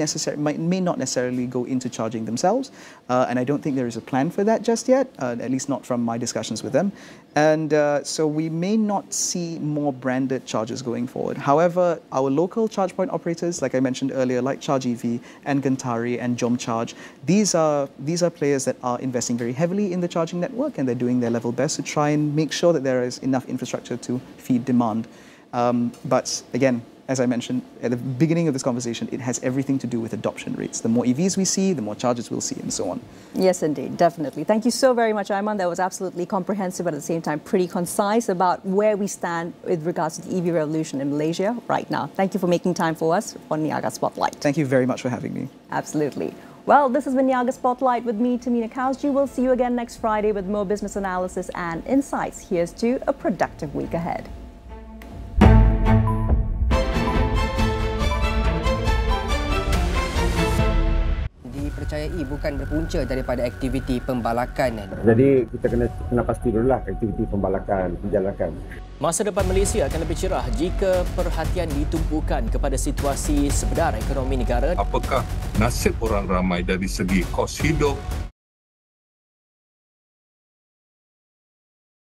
may not necessarily go into charging themselves, and I don't think there is a plan for that just yet, at least not from my discussions with them. And so we may not see more branded chargers going forward. However, our local charge point operators, like I mentioned earlier, like Charge EV and Gantari and Jom Charge, these are players that are investing very heavily in the charging network, and they're doing their level best to try and make sure that there is enough infrastructure to feed demand. But again, as I mentioned at the beginning of this conversation, it has everything to do with adoption rates. The more EVs we see, the more chargers we'll see, and so on. Yes, indeed, definitely. Thank you so very much, Aiman. That was absolutely comprehensive, but at the same time pretty concise about where we stand with regards to the EV revolution in Malaysia right now. Thank you for making time for us on Niaga Spotlight. Thank you very much for having me. Absolutely. Well, this has been Niaga Spotlight with me, Tehmina. Kaoosji. We'll see you again next Friday with more business analysis and insights. Here's to a productive week ahead. Dipercayai bukan berpunca daripada aktiviti pembalakan. Jadi kita kena pasti dululah aktiviti pembalakan, penjalakan. Masa depan Malaysia akan lebih cerah jika perhatian ditumpukan kepada situasi sebenar ekonomi negara. Apakah nasib orang ramai dari segi kos hidup,